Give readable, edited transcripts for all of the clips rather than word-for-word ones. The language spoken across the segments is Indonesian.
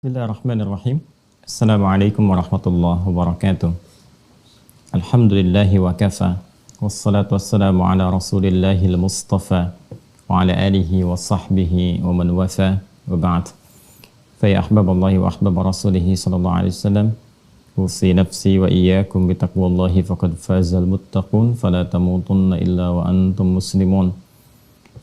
Bismillahirrahmanirrahim. Assalamualaikum warahmatullahi wabarakatuh. Alhamdulillahi wa kafa. Wassalatu wassalamu ala rasulillahil mustafa wa ala alihi wa sahbihi wa man wafa wa ba'd. Fa ya ahbaballahi wa ahbab rasulihi sallallahu alaihi wasallam. Usi nafsi wa iyyakum bi taqwallahi faqad fazal muttaqun fala tamutunna illa wa antum muslimun.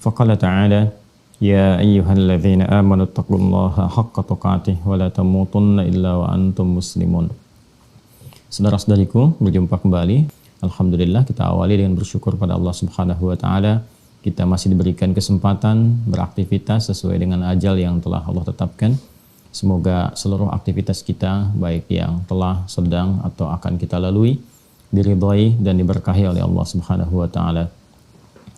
Faqala ta'ala Ya ayyuhalladzina amanu taqullaha haqqa tuqatih wa la tamutunna illa wa antum muslimun. Saudara-saudariku, berjumpa kembali. Alhamdulillah, kita awali dengan bersyukur pada Allah Subhanahu wa taala. Kita masih diberikan kesempatan beraktivitas sesuai dengan ajal yang telah Allah tetapkan. Semoga seluruh aktivitas kita, baik yang telah, sedang atau akan kita lalui, diridhai dan diberkahi oleh Allah Subhanahu wa taala.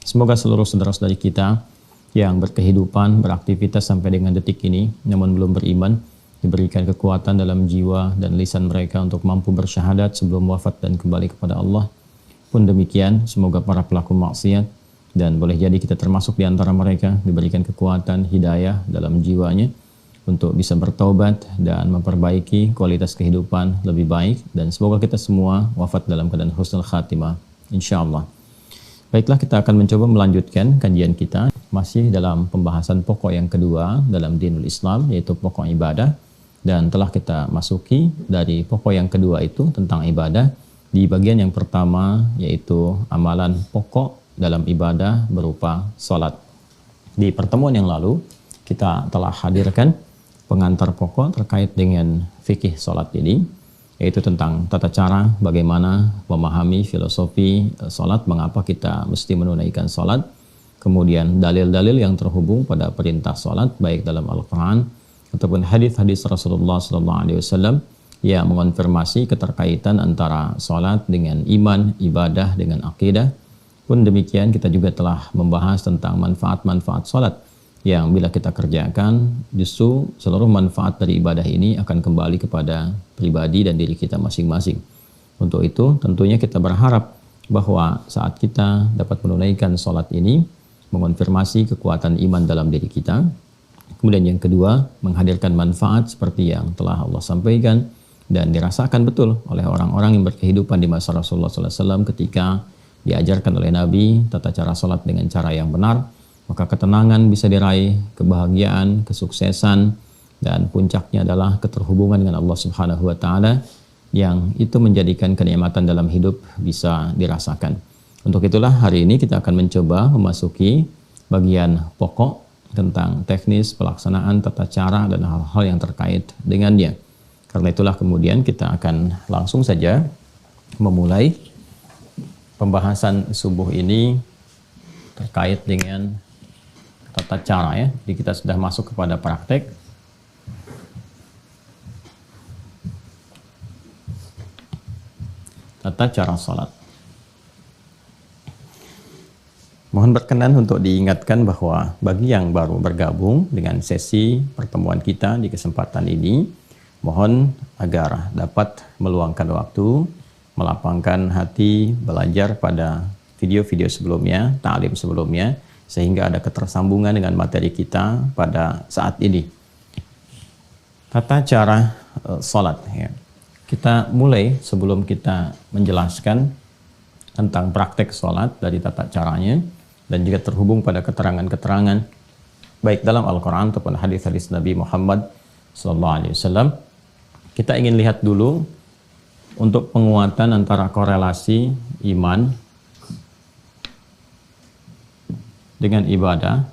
Semoga seluruh saudara-saudari kita yang berkehidupan, beraktivitas sampai dengan detik ini, namun belum beriman, diberikan kekuatan dalam jiwa dan lisan mereka untuk mampu bersyahadat sebelum wafat dan kembali kepada Allah. Pun demikian, semoga para pelaku maksiat, dan boleh jadi kita termasuk di antara mereka, diberikan kekuatan, hidayah dalam jiwanya, untuk bisa bertaubat dan memperbaiki kualitas kehidupan lebih baik, dan semoga kita semua wafat dalam keadaan husnul khatimah, insyaallah. Baiklah, kita akan mencoba melanjutkan kajian kita masih dalam pembahasan pokok yang kedua dalam dinul Islam, yaitu pokok ibadah, dan telah kita masuki dari pokok yang kedua itu tentang ibadah di bagian yang pertama, yaitu amalan pokok dalam ibadah berupa sholat. Di pertemuan yang lalu kita telah hadirkan pengantar pokok terkait dengan fikih sholat ini, yaitu tentang tata cara bagaimana memahami filosofi sholat, mengapa kita mesti menunaikan sholat, kemudian dalil-dalil yang terhubung pada perintah sholat baik dalam Al-Quran ataupun hadis-hadis Rasulullah SAW yang mengonfirmasi keterkaitan antara sholat dengan iman, ibadah dengan akidah. Pun demikian kita juga telah membahas tentang manfaat-manfaat sholat yang bila kita kerjakan justru seluruh manfaat dari ibadah ini akan kembali kepada pribadi dan diri kita masing-masing. Untuk itu tentunya kita berharap bahwa saat kita dapat menunaikan sholat ini mengonfirmasi kekuatan iman dalam diri kita. Kemudian yang kedua, menghadirkan manfaat seperti yang telah Allah sampaikan dan dirasakan betul oleh orang-orang yang berkehidupan di masa Rasulullah SAW ketika diajarkan oleh Nabi tata cara sholat dengan cara yang benar, maka ketenangan bisa diraih, kebahagiaan, kesuksesan, dan puncaknya adalah keterhubungan dengan Allah Subhanahu wa taala yang itu menjadikan kenikmatan dalam hidup bisa dirasakan. Untuk itulah hari ini kita akan mencoba memasuki bagian pokok tentang teknis pelaksanaan tata cara dan hal-hal yang terkait dengannya. Karena itulah kemudian kita akan langsung saja memulai pembahasan subuh ini terkait dengan tata cara ya. Jadi kita sudah masuk kepada praktek. Tata cara sholat. Mohon berkenan untuk diingatkan bahwa bagi yang baru bergabung dengan sesi pertemuan kita di kesempatan ini, mohon agar dapat meluangkan waktu, melapangkan hati, belajar pada video-video sebelumnya, ta'lim sebelumnya, sehingga ada ketersambungan dengan materi kita pada saat ini. Tata cara sholat. Ya. Kita mulai sebelum kita menjelaskan tentang praktek sholat dari tata caranya, dan juga terhubung pada keterangan-keterangan baik dalam Al-Quran ataupun hadis-hadis Nabi Muhammad SAW. Kita ingin lihat dulu untuk penguatan antara korelasi iman dengan ibadah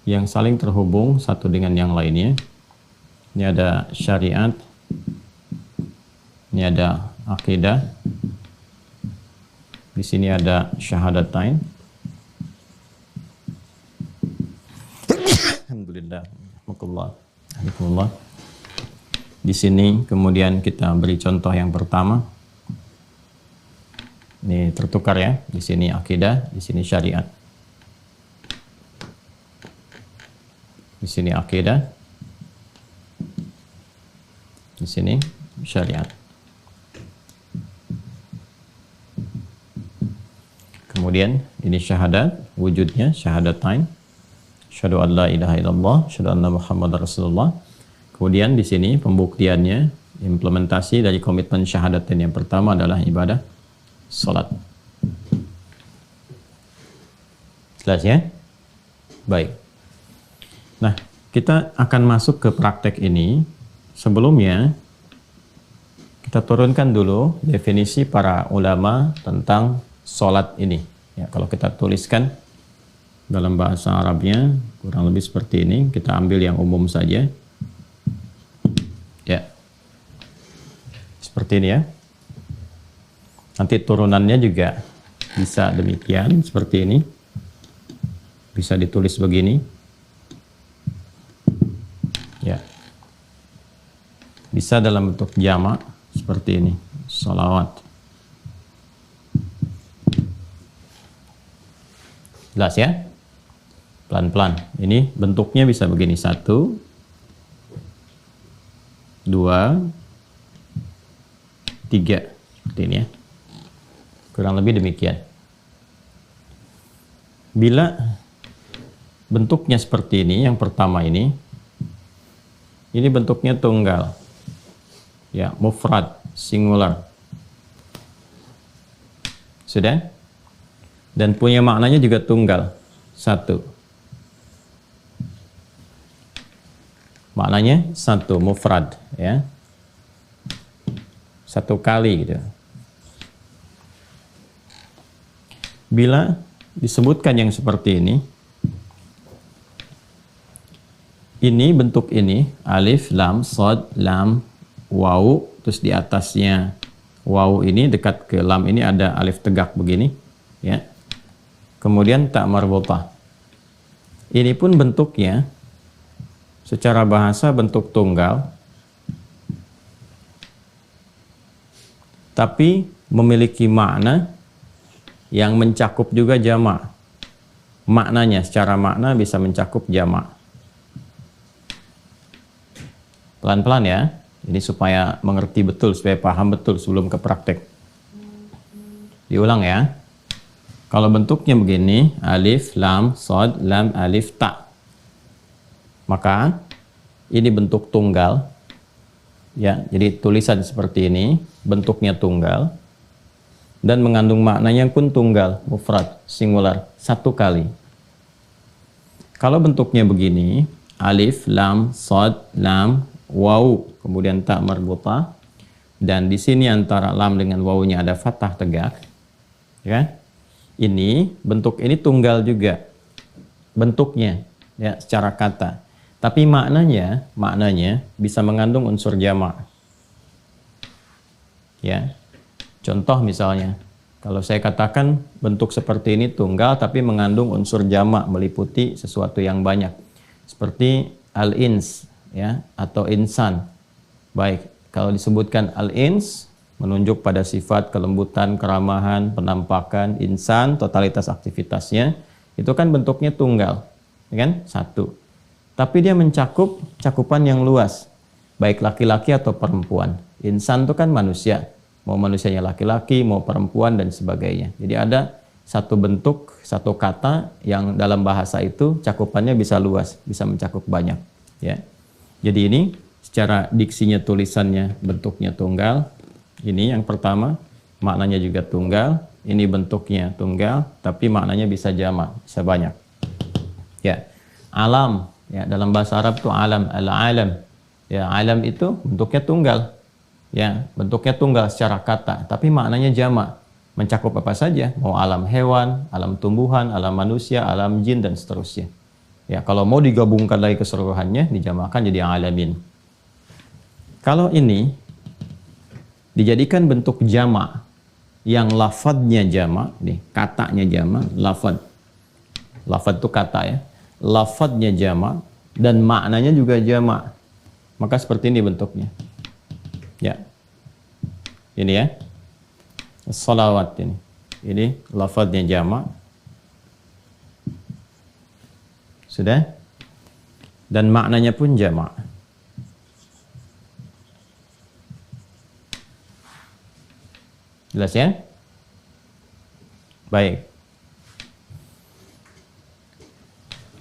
yang saling terhubung satu dengan yang lainnya. Ini ada syariat, ini ada akidah, di sini ada syahadatain. Alhamdulillah. Alhamdulillah. Di sini kemudian kita beri contoh yang pertama. Ini tertukar ya. Di sini akidah, di sini syariat. Di sini akidah. Di sini syariat. Kemudian ini syahadat, wujudnya syahadatain. Asyhadu an la ilaha illallah, asyhadu anna Muhammadar Rasulullah. Kemudian di sini pembuktiannya, implementasi dari komitmen syahadatain yang pertama adalah ibadah salat. Jelas ya? Baik. Nah, kita akan masuk ke praktek ini. Sebelumnya, kita turunkan dulu definisi para ulama tentang salat ini. Ya, kalau kita tuliskan dalam bahasa Arabnya kurang lebih seperti ini. Kita ambil yang umum saja. Ya. Seperti ini ya. Nanti turunannya juga bisa demikian, seperti ini. Bisa ditulis begini. Ya. Bisa dalam bentuk jamak seperti ini. Sholawat. Jelas ya? Pelan-pelan. Ini bentuknya bisa begini. 1, 2, 3. Seperti ini ya. Kurang lebih demikian. Bila bentuknya seperti ini, yang pertama ini bentuknya tunggal. Ya, mufrad, singular. Sudah? Dan punya maknanya juga tunggal. 1. Maknanya 1, mufrad, ya. 1 kali gitu. Bila disebutkan yang seperti ini bentuk ini, alif, lam, shad, lam, waw, terus di atasnya waw ini dekat ke lam ini ada alif tegak begini, ya. Kemudian ta marbutah. Ini pun bentuknya secara bahasa bentuk tunggal, tapi memiliki makna yang mencakup juga jamak. Maknanya, secara makna bisa mencakup jamak. Pelan-pelan ya, ini supaya mengerti betul, supaya paham betul sebelum ke praktek. Diulang ya. Kalau bentuknya begini, alif, lam, shad, lam, alif, ta. Maka ini bentuk tunggal. Ya, jadi tulisan seperti ini, bentuknya tunggal. Dan mengandung maknanya pun tunggal, mufrad, singular, 1 kali. Kalau bentuknya begini, alif, lam, shad, lam, waw, kemudian ta marbutah, dan di sini antara lam dengan wawnya ada fathah tegak, ya. Ini bentuk ini tunggal juga bentuknya, ya, secara kata. Tapi maknanya bisa mengandung unsur jamak. Ya. Contoh misalnya, kalau saya katakan bentuk seperti ini tunggal tapi mengandung unsur jamak, meliputi sesuatu yang banyak. Seperti al-ins, ya, atau insan. Baik, kalau disebutkan al-ins menunjuk pada sifat kelembutan, keramahan, penampakan, insan, totalitas aktivitasnya, itu kan bentuknya tunggal, ya kan? 1. Tapi dia mencakup cakupan yang luas, baik laki-laki atau perempuan. Insan itu kan manusia, mau manusianya laki-laki, mau perempuan, dan sebagainya. Jadi ada satu bentuk, satu kata yang dalam bahasa itu cakupannya bisa luas, bisa mencakup banyak. Ya. Jadi ini secara diksinya, tulisannya, bentuknya tunggal. Ini yang pertama, maknanya juga tunggal. Ini bentuknya tunggal, tapi maknanya bisa jamak, bisa banyak. Ya, alam. Ya, dalam bahasa Arab itu alam, al-alam. Ya, alam itu bentuknya tunggal. Ya, bentuknya tunggal secara kata, tapi maknanya jamak. Mencakup apa saja, mau alam hewan, alam tumbuhan, alam manusia, alam jin, dan seterusnya. Ya, kalau mau digabungkan lagi keseluruhannya, dijamakkan jadi alamin. Kalau ini dijadikan bentuk jamak, yang lafadznya jamak, nih, katanya jamak, lafadz. Lafadz itu kata ya. Lafadznya jamak dan maknanya juga jamak, maka seperti ini bentuknya, ya. Ini ya, sholawat ini lafadznya jamak, sudah, dan maknanya pun jamak. Jelas ya? Baik.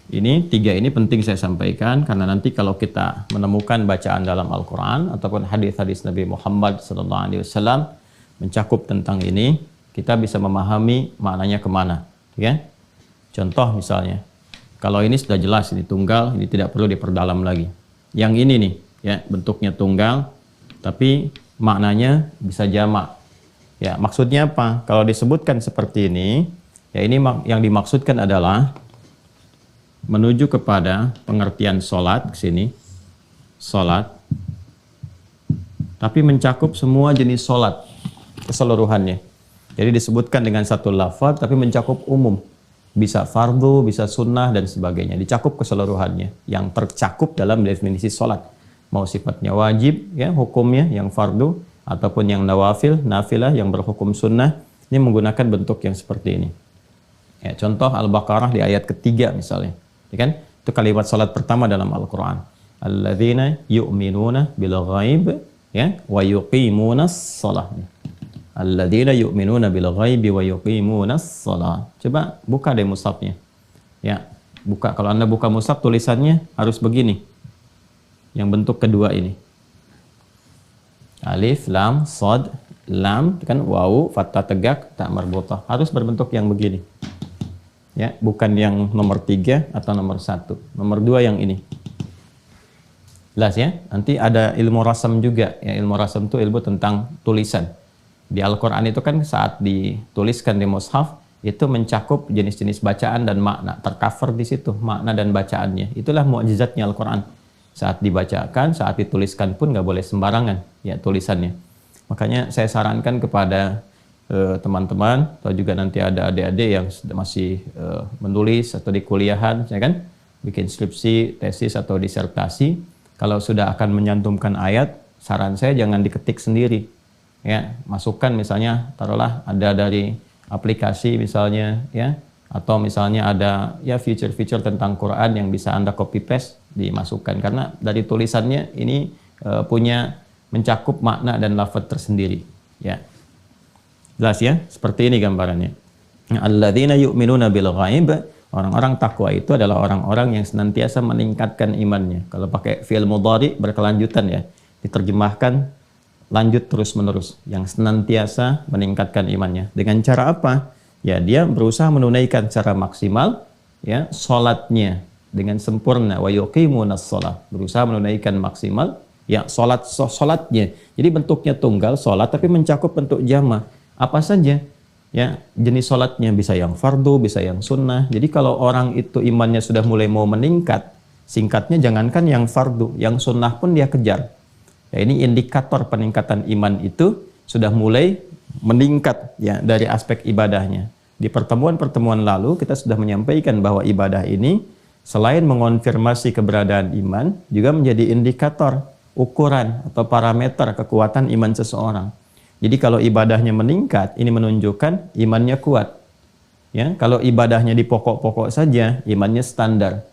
Ini tiga ini penting saya sampaikan karena nanti kalau kita menemukan bacaan dalam Al-Quran ataupun hadis-hadis Nabi Muhammad SAW mencakup tentang ini, kita bisa memahami maknanya kemana. Ya? Contoh misalnya, kalau ini sudah jelas, ini tunggal, ini tidak perlu diperdalam lagi. Yang ini nih, ya bentuknya tunggal, tapi maknanya bisa jamak. Ya, maksudnya apa? Kalau disebutkan seperti ini, ya ini yang dimaksudkan adalah menuju kepada pengertian sholat ke sini, sholat, tapi mencakup semua jenis sholat keseluruhannya. Jadi disebutkan dengan satu lafaz, tapi mencakup umum, bisa fardu, bisa sunnah dan sebagainya, dicakup keseluruhannya. Yang tercakup dalam definisi sholat, mau sifatnya wajib, ya hukumnya yang fardu, ataupun yang nawafil, nafilah yang berhukum sunnah, ini menggunakan bentuk yang seperti ini. Ya, contoh Al-Baqarah di ayat ketiga misalnya. Ya kan? Itu kalimat salat pertama dalam Al-Quran. Alladzina yu'minuna bil ghaib, ya, wa yuqimunas shalah. Alladzina yu'minuna bil ghaibi wa yuqimunas shalah. Coba buka deh mushafnya. Ya, buka. Kalau Anda buka mushaf, tulisannya harus begini. Yang bentuk kedua ini. Alif, lam, shad, lam, kan wawu, fathah tegak, tak marbutah. Harus berbentuk yang begini. Ya, bukan yang nomor 3 atau nomor 1. Nomor 2 yang ini. Jelas ya? Nanti ada ilmu rasam juga. Ya, ilmu rasam itu ilmu tentang tulisan. Di Al-Quran itu kan saat dituliskan di mushaf, itu mencakup jenis-jenis bacaan dan makna. Tercover di situ, makna dan bacaannya. Itulah mukjizatnya Al-Quran. Saat dibacakan, saat dituliskan pun nggak boleh sembarangan ya tulisannya. Makanya saya sarankan kepada teman-teman atau juga nanti ada adik-adik yang masih menulis atau di kuliahan, ya kan, bikin skripsi, tesis atau disertasi, kalau sudah akan menyantumkan ayat, saran saya jangan diketik sendiri, ya, masukkan misalnya, taruhlah ada dari aplikasi misalnya, ya, atau misalnya ada ya feature-feature tentang Quran yang bisa Anda copy paste dimasukkan, karena dari tulisannya ini punya mencakup makna dan lafaz tersendiri, ya. Jelas ya, seperti ini gambarannya. Alladzina yu'minuna bil ghaib, orang-orang takwa itu adalah orang-orang yang senantiasa meningkatkan imannya. Kalau pakai fi'il mudhari berkelanjutan ya, diterjemahkan lanjut terus-menerus, yang senantiasa meningkatkan imannya. Dengan cara apa? Ya, dia berusaha menunaikan secara maksimal ya salatnya dengan sempurna, wa yuqimunas shalah, berusaha menunaikan maksimal ya salatnya. Jadi bentuknya tunggal salat tapi mencakup bentuk jama'. Apa saja ya jenis sholatnya, bisa yang fardu, bisa yang sunnah. Jadi kalau orang itu imannya sudah mulai mau meningkat, singkatnya jangankan yang fardu, yang sunnah pun dia kejar. Ya, ini indikator peningkatan iman itu sudah mulai meningkat ya dari aspek ibadahnya. Di pertemuan-pertemuan lalu kita sudah menyampaikan bahwa ibadah ini selain mengonfirmasi keberadaan iman, juga menjadi indikator, ukuran atau parameter kekuatan iman seseorang. Jadi kalau ibadahnya meningkat, ini menunjukkan imannya kuat. Ya, kalau ibadahnya di pokok-pokok saja, imannya standar.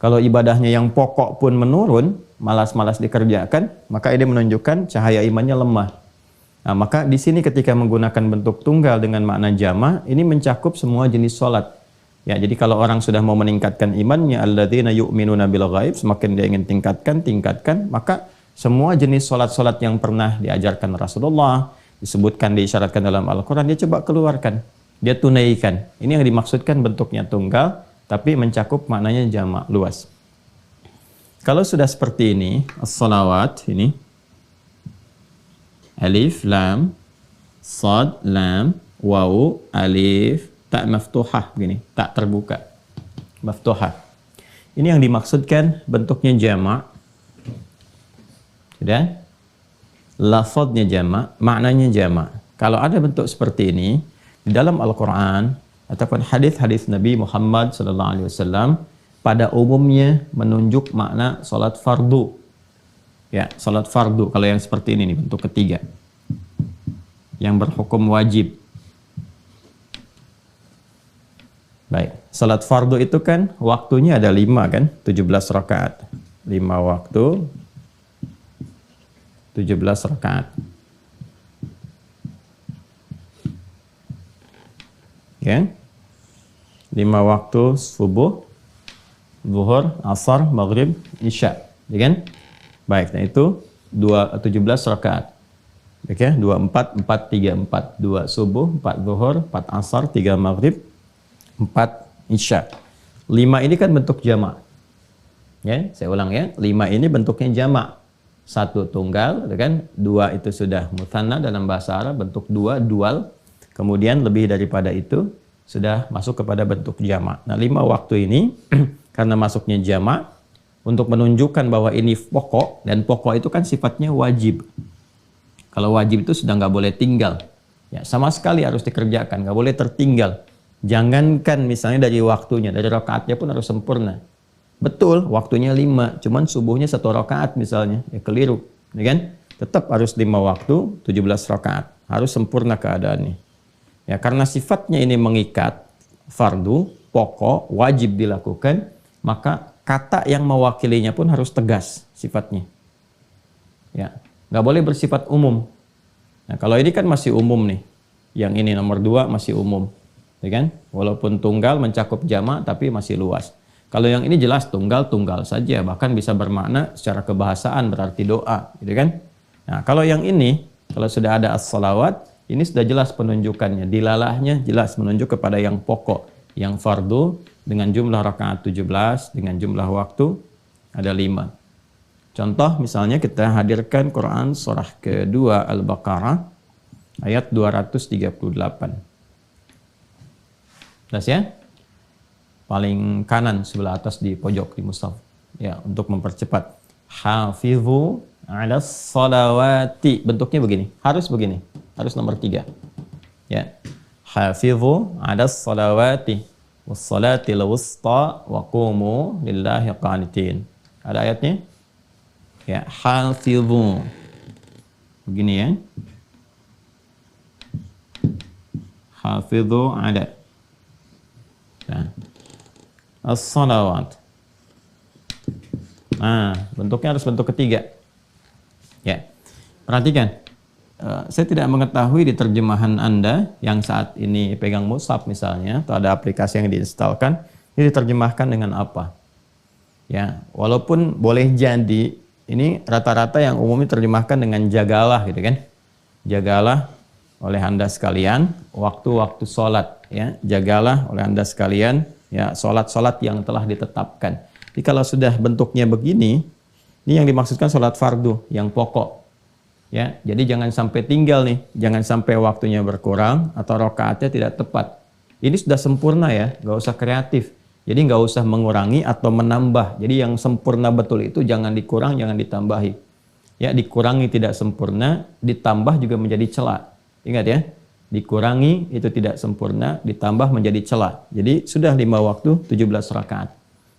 Kalau ibadahnya yang pokok pun menurun, malas-malas dikerjakan, maka ini menunjukkan cahaya imannya lemah. Nah, maka di sini ketika menggunakan bentuk tunggal dengan makna jama', ini mencakup semua jenis sholat. Ya, jadi kalau orang sudah mau meningkatkan imannya, alladzina yu'minuna bil ghaib, semakin dia ingin tingkatkan, maka semua jenis sholat-sholat yang pernah diajarkan Rasulullah, disebutkan, diisyaratkan dalam Al-Quran, dia coba keluarkan, dia tunaikan. Ini yang dimaksudkan bentuknya tunggal, tapi mencakup maknanya jamak luas. Kalau sudah seperti ini, as-salawat ini, alif, lam, sad, lam, wawu, alif, tak maftuhah, begini, tak terbuka, maftuhah. Ini yang dimaksudkan bentuknya jamak. Sudah? Lafadznya jamak, maknanya jamak. Kalau ada bentuk seperti ini di dalam Al-Quran ataupun hadis-hadis Nabi Muhammad SAW, pada umumnya menunjuk makna salat fardu. Ya, salat fardu. Kalau yang seperti ini nih, bentuk ketiga, yang berhukum wajib. Baik, salat fardu itu kan waktunya ada 5 kan, 17 rakaat. 5 waktu, 17 rakaat. Ya. 5 waktu subuh, zuhur, asar, maghrib, isya, ya kan? Baik, nah itu 17 rakaat. Oke, 24, 4, 3, 4. 2 subuh, 4 zuhur, 4 asar, 3 maghrib, 4 isya. 5 ini kan bentuk jamak. Ya, saya ulang ya. 5 ini bentuknya jamak. 1 tunggal, kan? 2 itu sudah mutsanna dalam bahasa Arab, bentuk 2 dual. Kemudian lebih daripada itu sudah masuk kepada bentuk jamak. Nah, 5 waktu ini karena masuknya jamak untuk menunjukkan bahwa ini pokok, dan pokok itu kan sifatnya wajib. Kalau wajib itu sudah nggak boleh tinggal. Ya, sama sekali harus dikerjakan, nggak boleh tertinggal. Jangankan misalnya dari waktunya, dari rakaatnya pun harus sempurna. Betul, waktunya 5, cuman subuhnya 1 rakaat misalnya, ya keliru, ya kan? Tetap harus 5 waktu, 17 rakaat, harus sempurna keadaannya. Ya, karena sifatnya ini mengikat, fardu, pokok, wajib dilakukan, maka kata yang mewakilinya pun harus tegas sifatnya. Ya, nggak boleh bersifat umum. Nah, kalau ini kan masih umum nih, yang ini nomor 2 masih umum, ya kan? Walaupun tunggal mencakup jamak, tapi masih luas. Kalau yang ini jelas tunggal saja, bahkan bisa bermakna secara kebahasaan berarti doa, gitu kan? Nah, kalau yang ini, kalau sudah ada as-salawat, ini sudah jelas penunjukannya, dilalahnya jelas menunjuk kepada yang pokok, yang fardu dengan jumlah rakaat 17, dengan jumlah waktu ada 5. Contoh misalnya kita hadirkan Quran surah kedua Al-Baqarah ayat 238. Jelas ya? Paling kanan sebelah atas di pojok di mushaf. Ya, untuk mempercepat. Hafizu 'alas salawati. Bentuknya begini. Harus begini. Harus nomor 3. Ya. Hafizu 'alas salawati was salatil wusta wa qumu lillahi qanitin. Ada ayatnya? Ya, hafizu. Begini ya. Hafizu 'ala. Nah. As-salawat. Nah, bentuknya harus bentuk ketiga. Ya, perhatikan. Saya tidak mengetahui di terjemahan Anda yang saat ini pegang mushaf misalnya, atau ada aplikasi yang diinstalkan, ini diterjemahkan dengan apa. Ya, walaupun boleh jadi, ini rata-rata yang umumnya terjemahkan dengan jagalah gitu kan. Jagalah oleh Anda sekalian waktu-waktu sholat. Ya, jagalah oleh Anda sekalian ya sholat-sholat yang telah ditetapkan. Jadi kalau sudah bentuknya begini, ini yang dimaksudkan sholat fardu yang pokok. Ya, jadi jangan sampai tinggal nih, jangan sampai waktunya berkurang atau rakaatnya tidak tepat. Ini sudah sempurna ya, nggak usah kreatif. Jadi nggak usah mengurangi atau menambah. Jadi yang sempurna betul itu jangan dikurang, jangan ditambahi. Ya, dikurangi tidak sempurna, ditambah juga menjadi celah. Ingat ya. Dikurangi itu tidak sempurna, ditambah menjadi celah. Jadi sudah 5 waktu, 17 rakaat.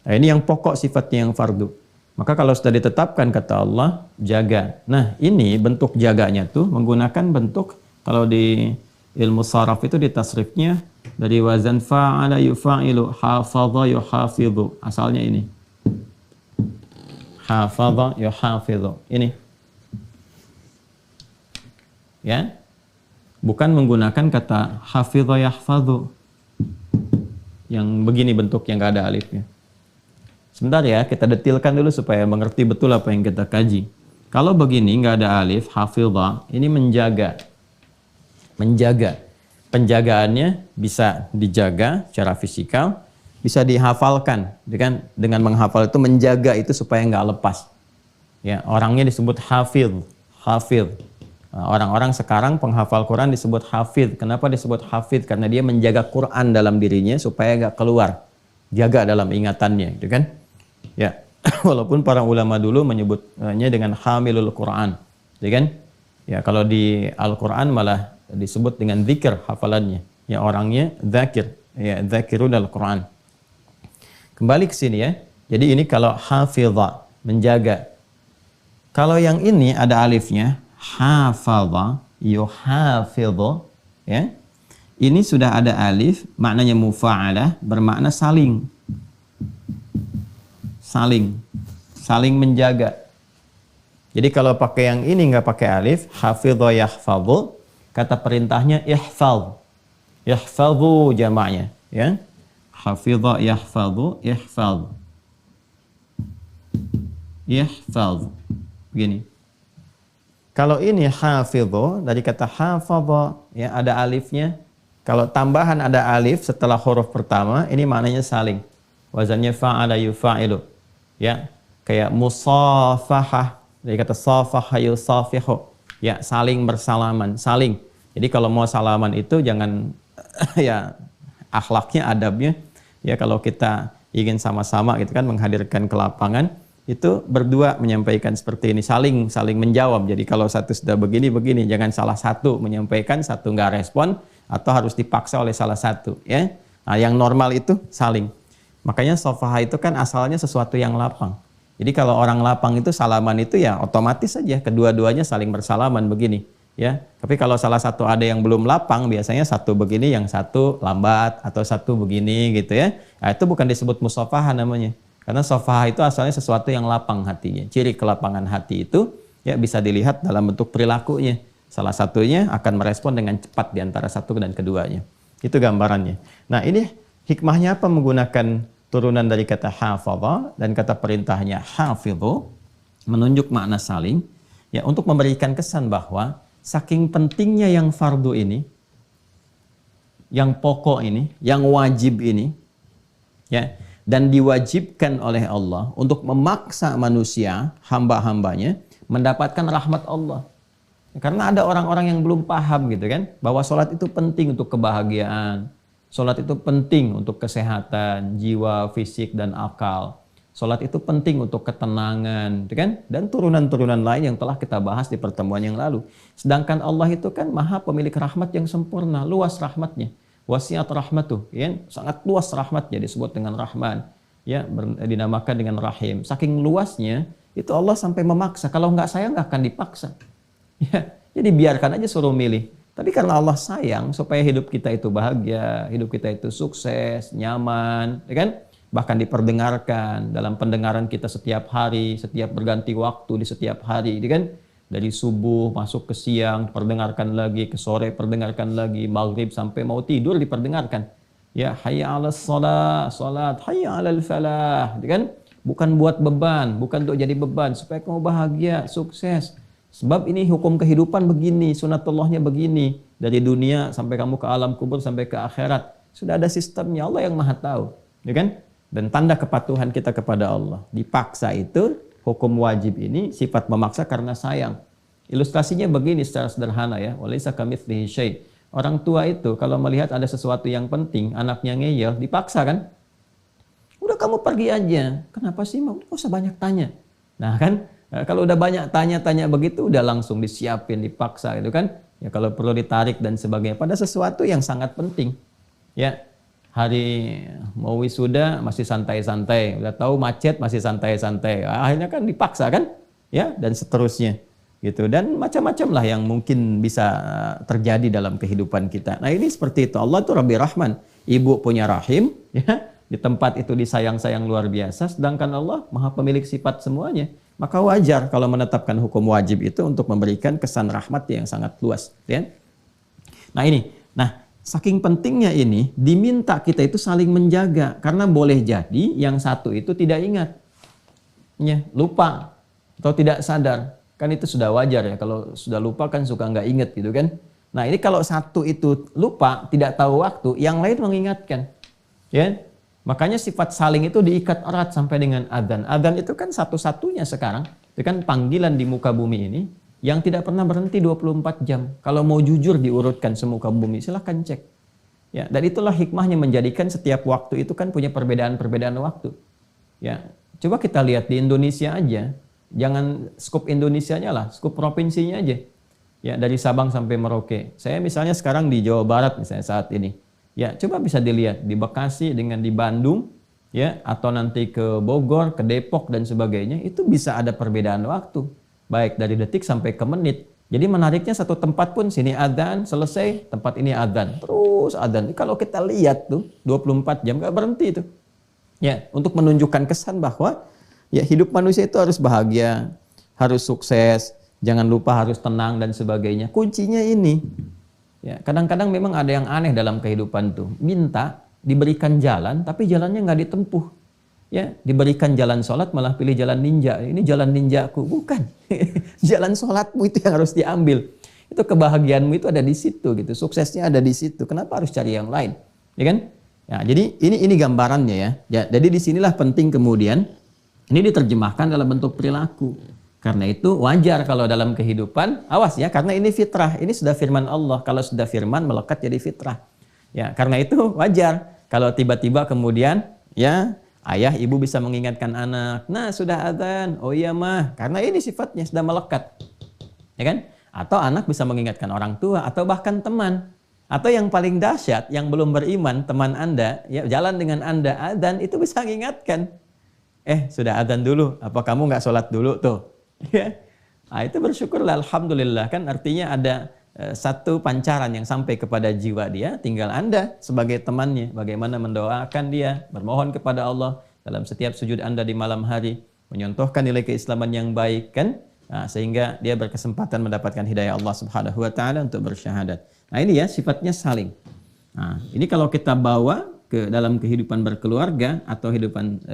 Nah, ini yang pokok sifatnya yang fardu. Maka kalau sudah ditetapkan kata Allah, jaga. Nah, ini bentuk jaganya tuh menggunakan bentuk, kalau di ilmu saraf itu di tasrifnya dari wazan fa'ala yufa'ilu, hafadha yuhafidhu. Asalnya ini. Hafadha yuhafidhu. Ini. Ya. Bukan menggunakan kata hafidha yahfadhu yang begini bentuk yang gak ada alifnya. Sebentar ya, kita detilkan dulu supaya mengerti betul apa yang kita kaji. Kalau begini gak ada alif, hafidha, ini menjaga. Menjaga. Penjagaannya bisa dijaga secara fisikal, bisa dihafalkan. Dengan menghafal itu menjaga itu supaya nggak lepas. Ya, orangnya disebut hafidh. Hafidh. Orang-orang sekarang penghafal Quran disebut hafidh. Kenapa disebut hafidh? Karena dia menjaga Quran dalam dirinya supaya nggak keluar. Jaga dalam ingatannya, gitu kan? Ya, walaupun para ulama dulu menyebutnya dengan hamilul Quran, gitu kan? Ya, kalau di Al-Quran malah disebut dengan zikir hafalannya. Ya, orangnya zakir, ya zakirun al-Quran. Kembali ke sini ya. Jadi ini kalau hafidha, menjaga. Kalau yang ini ada alifnya, hafadha yuhafidhu, ya. Ini sudah ada alif, maknanya mufa'alah, bermakna saling. Saling menjaga. Jadi kalau pakai yang ini nggak pakai alif, hafidha yahfadhu, kata perintahnya ihfadh. Yahfadhu jamaknya, ya. Hafidha yahfadhu, ihfadh. Yahfaz. Begini. Kalau ini hafidho, dari kata hafadha, ya ada alifnya. Kalau tambahan ada alif setelah huruf pertama, ini maknanya saling. Wazannya fa'ala yufa'ilu. Ya, kayak musafahah, dari kata safaha yusafihu. Ya, saling bersalaman, saling. Jadi kalau mau salaman itu jangan ya akhlaknya, adabnya. Ya kalau kita ingin sama-sama gitu kan menghadirkan ke lapangan, itu berdua menyampaikan seperti ini, saling menjawab. Jadi kalau satu sudah begini, jangan salah satu menyampaikan, satu nggak respon, atau harus dipaksa oleh salah satu. Ya, nah, yang normal itu saling. Makanya sofaha itu kan asalnya sesuatu yang lapang. Jadi kalau orang lapang itu salaman itu ya otomatis saja kedua-duanya saling bersalaman begini. Ya, tapi kalau salah satu ada yang belum lapang, biasanya satu begini, yang satu lambat, atau satu begini gitu ya. Nah, itu bukan disebut musafaha namanya. Karena sofaha itu asalnya sesuatu yang lapang hatinya. Ciri kelapangan hati itu ya bisa dilihat dalam bentuk perilakunya. Salah satunya akan merespon dengan cepat di antara satu dan keduanya. Itu gambarannya. Nah, ini hikmahnya apa menggunakan turunan dari kata hafadha dan kata perintahnya hafidhu, menunjuk makna saling ya, untuk memberikan kesan bahwa saking pentingnya yang fardu ini, yang pokok ini, yang wajib ini ya, dan diwajibkan oleh Allah untuk memaksa manusia, hamba-hambanya, mendapatkan rahmat Allah. Karena ada orang-orang yang belum paham gitu kan, bahwa sholat itu penting untuk kebahagiaan, sholat itu penting untuk kesehatan, jiwa, fisik, dan akal. Sholat itu penting untuk ketenangan, gitu kan? Dan turunan-turunan lain yang telah kita bahas di pertemuan yang lalu. Sedangkan Allah itu kan maha pemilik rahmat yang sempurna, luas rahmatnya. Wasiat rahmatuh, ya, sangat luas rahmatnya, disebut dengan Rahman, ya, dinamakan dengan Rahim. Saking luasnya itu Allah sampai memaksa. Kalau nggak sayang nggak akan dipaksa. Ya, jadi biarkan aja suruh milih. Tapi karena Allah sayang supaya hidup kita itu bahagia, hidup kita itu sukses, nyaman, ya kan? Bahkan diperdengarkan dalam pendengaran kita setiap hari, setiap berganti waktu di setiap hari, ya kan? Dari subuh masuk ke siang perdengarkan lagi, ke sore perdengarkan lagi, maghrib sampai mau tidur diperdengarkan. Ya, hayya 'alas shalah, salat, hayya 'alal falah, gitu kan? Bukan buat beban, bukan untuk jadi beban, supaya kamu bahagia, sukses. Sebab ini hukum kehidupan begini, sunatullahnya begini, dari dunia sampai kamu ke alam kubur sampai ke akhirat. Sudah ada sistemnya, Allah yang Maha tahu, ya kan? Dan tanda kepatuhan kita kepada Allah. Dipaksa itu hukum wajib ini sifat memaksa karena sayang. Ilustrasinya begini secara sederhana ya. Walaysa kamitslihi syai'. Orang tua itu kalau melihat ada sesuatu yang penting, anaknya ngeyel, dipaksa kan? Udah kamu pergi aja. Kenapa sih? Nggak usah banyak tanya. Nah kan, kalau udah banyak tanya-tanya begitu, udah langsung disiapin, dipaksa gitu kan? Ya kalau perlu ditarik dan sebagainya. Pada sesuatu yang sangat penting. Ya, hari mau wisuda masih santai-santai, udah tahu macet masih santai-santai, akhirnya kan dipaksa kan, ya, dan seterusnya gitu, dan macam-macam lah yang mungkin bisa terjadi dalam kehidupan kita. Nah ini seperti itu, Allah itu Rabbi Rahman, ibu punya rahim, ya, di tempat itu disayang-sayang luar biasa, sedangkan Allah maha pemilik sifat semuanya, maka wajar kalau menetapkan hukum wajib itu untuk memberikan kesan rahmat yang sangat luas, ya. Nah ini, saking pentingnya ini, diminta kita itu saling menjaga. Karena boleh jadi yang satu itu tidak ingat. Ya, lupa. Atau tidak sadar. Kan itu sudah wajar ya. Kalau sudah lupa kan suka nggak ingat gitu kan. Nah ini kalau satu itu lupa, tidak tahu waktu, yang lain mengingatkan. Ya, makanya sifat saling itu diikat erat sampai dengan adzan. Adzan itu kan satu-satunya sekarang. Itu kan panggilan di muka bumi ini yang tidak pernah berhenti 24 jam. Kalau mau jujur diurutkan semuka bumi, silahkan cek. Ya, dan itulah hikmahnya menjadikan setiap waktu itu kan punya perbedaan-perbedaan waktu. Ya, coba kita lihat di Indonesia aja. Jangan skup Indonesianya lah, skup provinsinya aja. Ya, dari Sabang sampai Merauke. Saya misalnya sekarang di Jawa Barat misalnya saat ini. Ya, coba bisa dilihat di Bekasi dengan di Bandung, ya, atau nanti ke Bogor, ke Depok dan sebagainya, itu bisa ada perbedaan waktu. Baik dari detik sampai ke menit. Jadi menariknya satu tempat pun sini adzan, selesai, tempat ini adzan. Terus adzan. Kalau kita lihat tuh 24 jam gak berhenti tuh. Ya, untuk menunjukkan kesan bahwa ya hidup manusia itu harus bahagia, harus sukses, jangan lupa harus tenang dan sebagainya. Kuncinya ini. Ya, kadang-kadang memang ada yang aneh dalam kehidupan tuh. Minta diberikan jalan tapi jalannya nggak ditempuh. Ya, diberikan jalan sholat malah pilih jalan ninja. Ini jalan ninjaku, bukan. Jalan sholatmu itu yang harus diambil. Itu kebahagiaanmu itu ada di situ gitu. Suksesnya ada di situ. Kenapa harus cari yang lain? Ya kan? Ya, jadi ini gambarannya ya. Jadi disinilah penting kemudian ini diterjemahkan dalam bentuk perilaku. Karena itu wajar kalau dalam kehidupan, awas ya, karena ini fitrah. Ini sudah firman Allah. Kalau sudah firman melekat jadi fitrah. Ya, karena itu wajar kalau tiba-tiba kemudian ya ayah ibu bisa mengingatkan anak, nah sudah adzan, oh iya mah, karena ini sifatnya sudah melekat, ya kan? Atau anak bisa mengingatkan orang tua atau bahkan teman, atau yang paling dahsyat yang belum beriman teman anda, ya jalan dengan anda adzan itu bisa mengingatkan, sudah adzan dulu, apa kamu nggak sholat dulu tuh, ya, nah, itu bersyukurlah, alhamdulillah kan artinya ada satu pancaran yang sampai kepada jiwa dia, tinggal Anda sebagai temannya bagaimana mendoakan dia, bermohon kepada Allah dalam setiap sujud Anda di malam hari, menyontohkan nilai keislaman yang baik kan, nah, sehingga dia berkesempatan mendapatkan hidayah Allah Subhanahu wa taala untuk bersyahadat. Nah, ini ya sifatnya saling. Nah, ini kalau kita bawa ke dalam kehidupan berkeluarga atau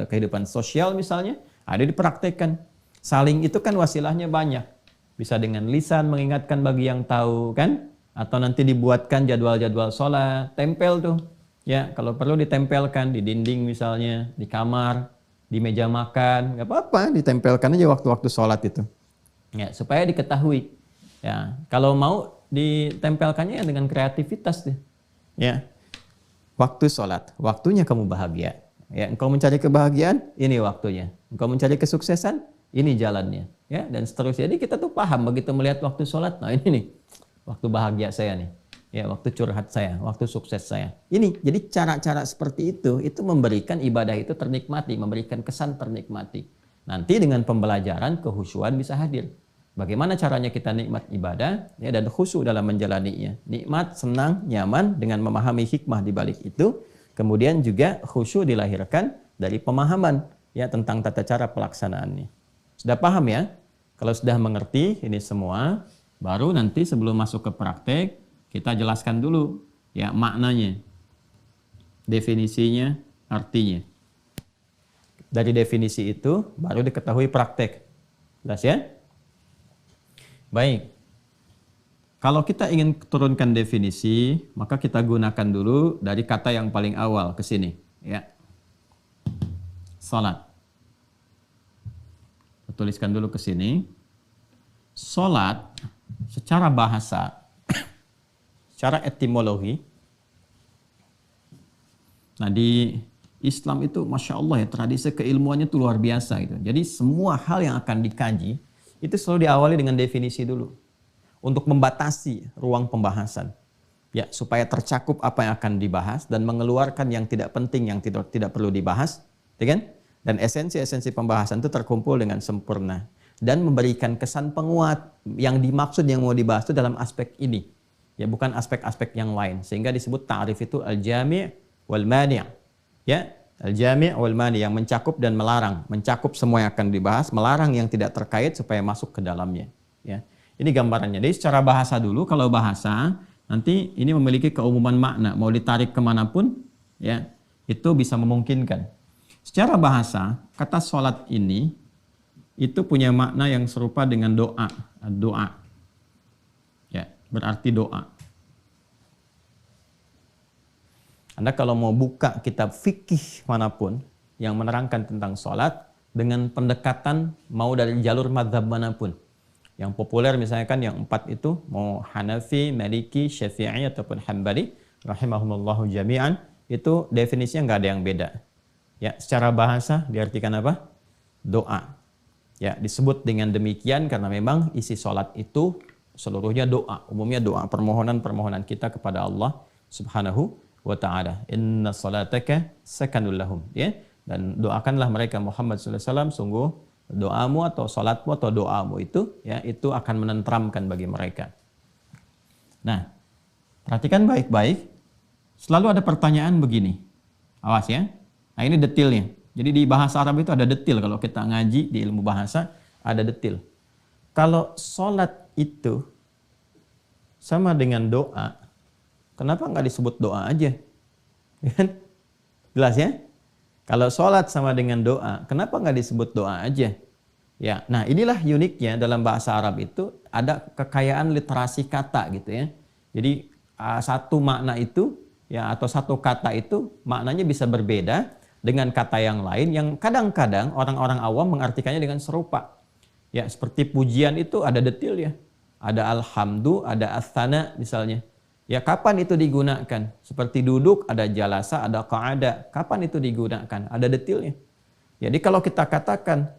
kehidupan sosial misalnya, ada dipraktekkan. Saling itu kan wasilahnya banyak. Bisa dengan lisan mengingatkan bagi yang tahu kan, atau nanti dibuatkan jadwal-jadwal sholat, tempel tuh ya, kalau perlu ditempelkan di dinding misalnya, di kamar, di meja makan, nggak apa-apa, ditempelkan aja waktu-waktu sholat itu ya, supaya diketahui ya. Kalau mau ditempelkannya dengan kreativitas deh ya, waktu sholat, waktunya kamu bahagia ya, engkau mencari kebahagiaan, ini waktunya, engkau mencari kesuksesan, ini jalannya ya, dan seterusnya. Jadi kita tuh paham begitu melihat waktu sholat, nah ini nih waktu bahagia saya nih ya, waktu curhat saya, waktu sukses saya ini. Jadi cara-cara seperti itu memberikan ibadah itu ternikmati, memberikan kesan ternikmati. Nanti dengan pembelajaran kehusyuan bisa hadir. Bagaimana caranya kita nikmat ibadah ya, dan khusyuk dalam menjalaninya, nikmat, senang, nyaman dengan memahami hikmah di balik itu. Kemudian juga khusyuk dilahirkan dari pemahaman ya tentang tata cara pelaksanaannya. Sudah paham ya? Kalau sudah mengerti ini semua, baru nanti sebelum masuk ke praktek, kita jelaskan dulu ya maknanya, definisinya, artinya. Dari definisi itu baru diketahui praktek. Jelas ya? Baik. Kalau kita ingin turunkan definisi, maka kita gunakan dulu dari kata yang paling awal ke sini, ya. Salat. Tuliskan dulu ke sini. Salat secara bahasa, secara etimologi. Nah, di Islam itu Masya Allah ya, tradisi keilmuannya itu luar biasa gitu. Jadi semua hal yang akan dikaji itu selalu diawali dengan definisi dulu, untuk membatasi ruang pembahasan ya, supaya tercakup apa yang akan dibahas dan mengeluarkan yang tidak penting, yang tidak perlu dibahas, ya kan? Dan esensi-esensi pembahasan itu terkumpul dengan sempurna dan memberikan kesan penguat yang dimaksud, yang mau dibahas itu dalam aspek ini ya, bukan aspek-aspek yang lain, sehingga disebut ta'rif itu al-jami' wal mani'. Ya, al-jami' wal mani', yang mencakup dan melarang, mencakup semua yang akan dibahas, melarang yang tidak terkait supaya masuk ke dalamnya ya. Ini gambarannya. Jadi secara bahasa dulu, kalau bahasa nanti ini memiliki keumuman makna, mau ditarik kemanapun ya, itu bisa memungkinkan. Secara bahasa, kata sholat ini itu punya makna yang serupa dengan doa. Doa ya, berarti doa. Anda kalau mau buka kitab fikih manapun yang menerangkan tentang sholat dengan pendekatan mau dari jalur mazhab manapun, yang populer misalnya kan yang 4 itu, mau Hanafi, Maliki, Syafi'i ataupun Hambali rahimahumullahu jami'an, itu definisinya nggak ada yang beda ya. Secara bahasa diartikan apa? Doa ya, disebut dengan demikian karena memang isi sholat itu seluruhnya doa, umumnya doa, permohonan kita kepada Allah Subhanahu wa ta'ala. Inna salataka sakanul lahum ya, dan doakanlah mereka Muhammad sallallahu alaihi wasallam, sungguh doamu atau salatmu atau doamu itu ya, itu akan menenteramkan bagi mereka. Nah, perhatikan baik-baik, selalu ada pertanyaan begini, awas ya. Nah, ini detilnya. Jadi di bahasa Arab itu ada detil, kalau kita ngaji di ilmu bahasa ada detil. Kalau salat itu sama dengan doa, kenapa nggak disebut doa aja? Jelas ya? Kalau sholat sama dengan doa, kenapa nggak disebut doa aja? Ya, nah inilah uniknya dalam bahasa Arab itu ada kekayaan literasi kata gitu ya. Jadi satu makna itu ya atau satu kata itu maknanya bisa berbeda dengan kata yang lain yang kadang-kadang orang-orang awam mengartikannya dengan serupa. Ya, seperti pujian itu ada detil ya. Ada alhamdu, ada asana misalnya. Ya, kapan itu digunakan? Seperti duduk, ada jalasa, ada qa'ada. Kapan itu digunakan? Ada detilnya. Jadi kalau kita katakan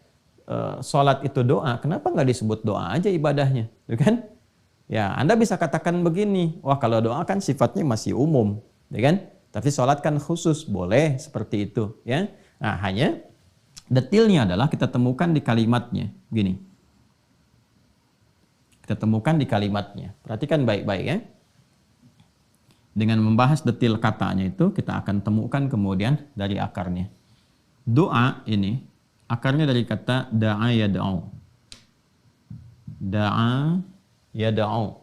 sholat itu doa, kenapa nggak disebut doa aja ibadahnya, gitu kan? Ya, Anda bisa katakan begini, wah kalau doa kan sifatnya masih umum, ya kan? Tapi sholat kan khusus, boleh seperti itu, ya. Nah, hanya detilnya adalah kita temukan di kalimatnya, gini. Kita temukan di kalimatnya. Perhatikan baik-baik ya. Dengan membahas detil katanya itu, kita akan temukan kemudian dari akarnya. Doa ini akarnya dari kata da'a yad'u. Da'a yad'u.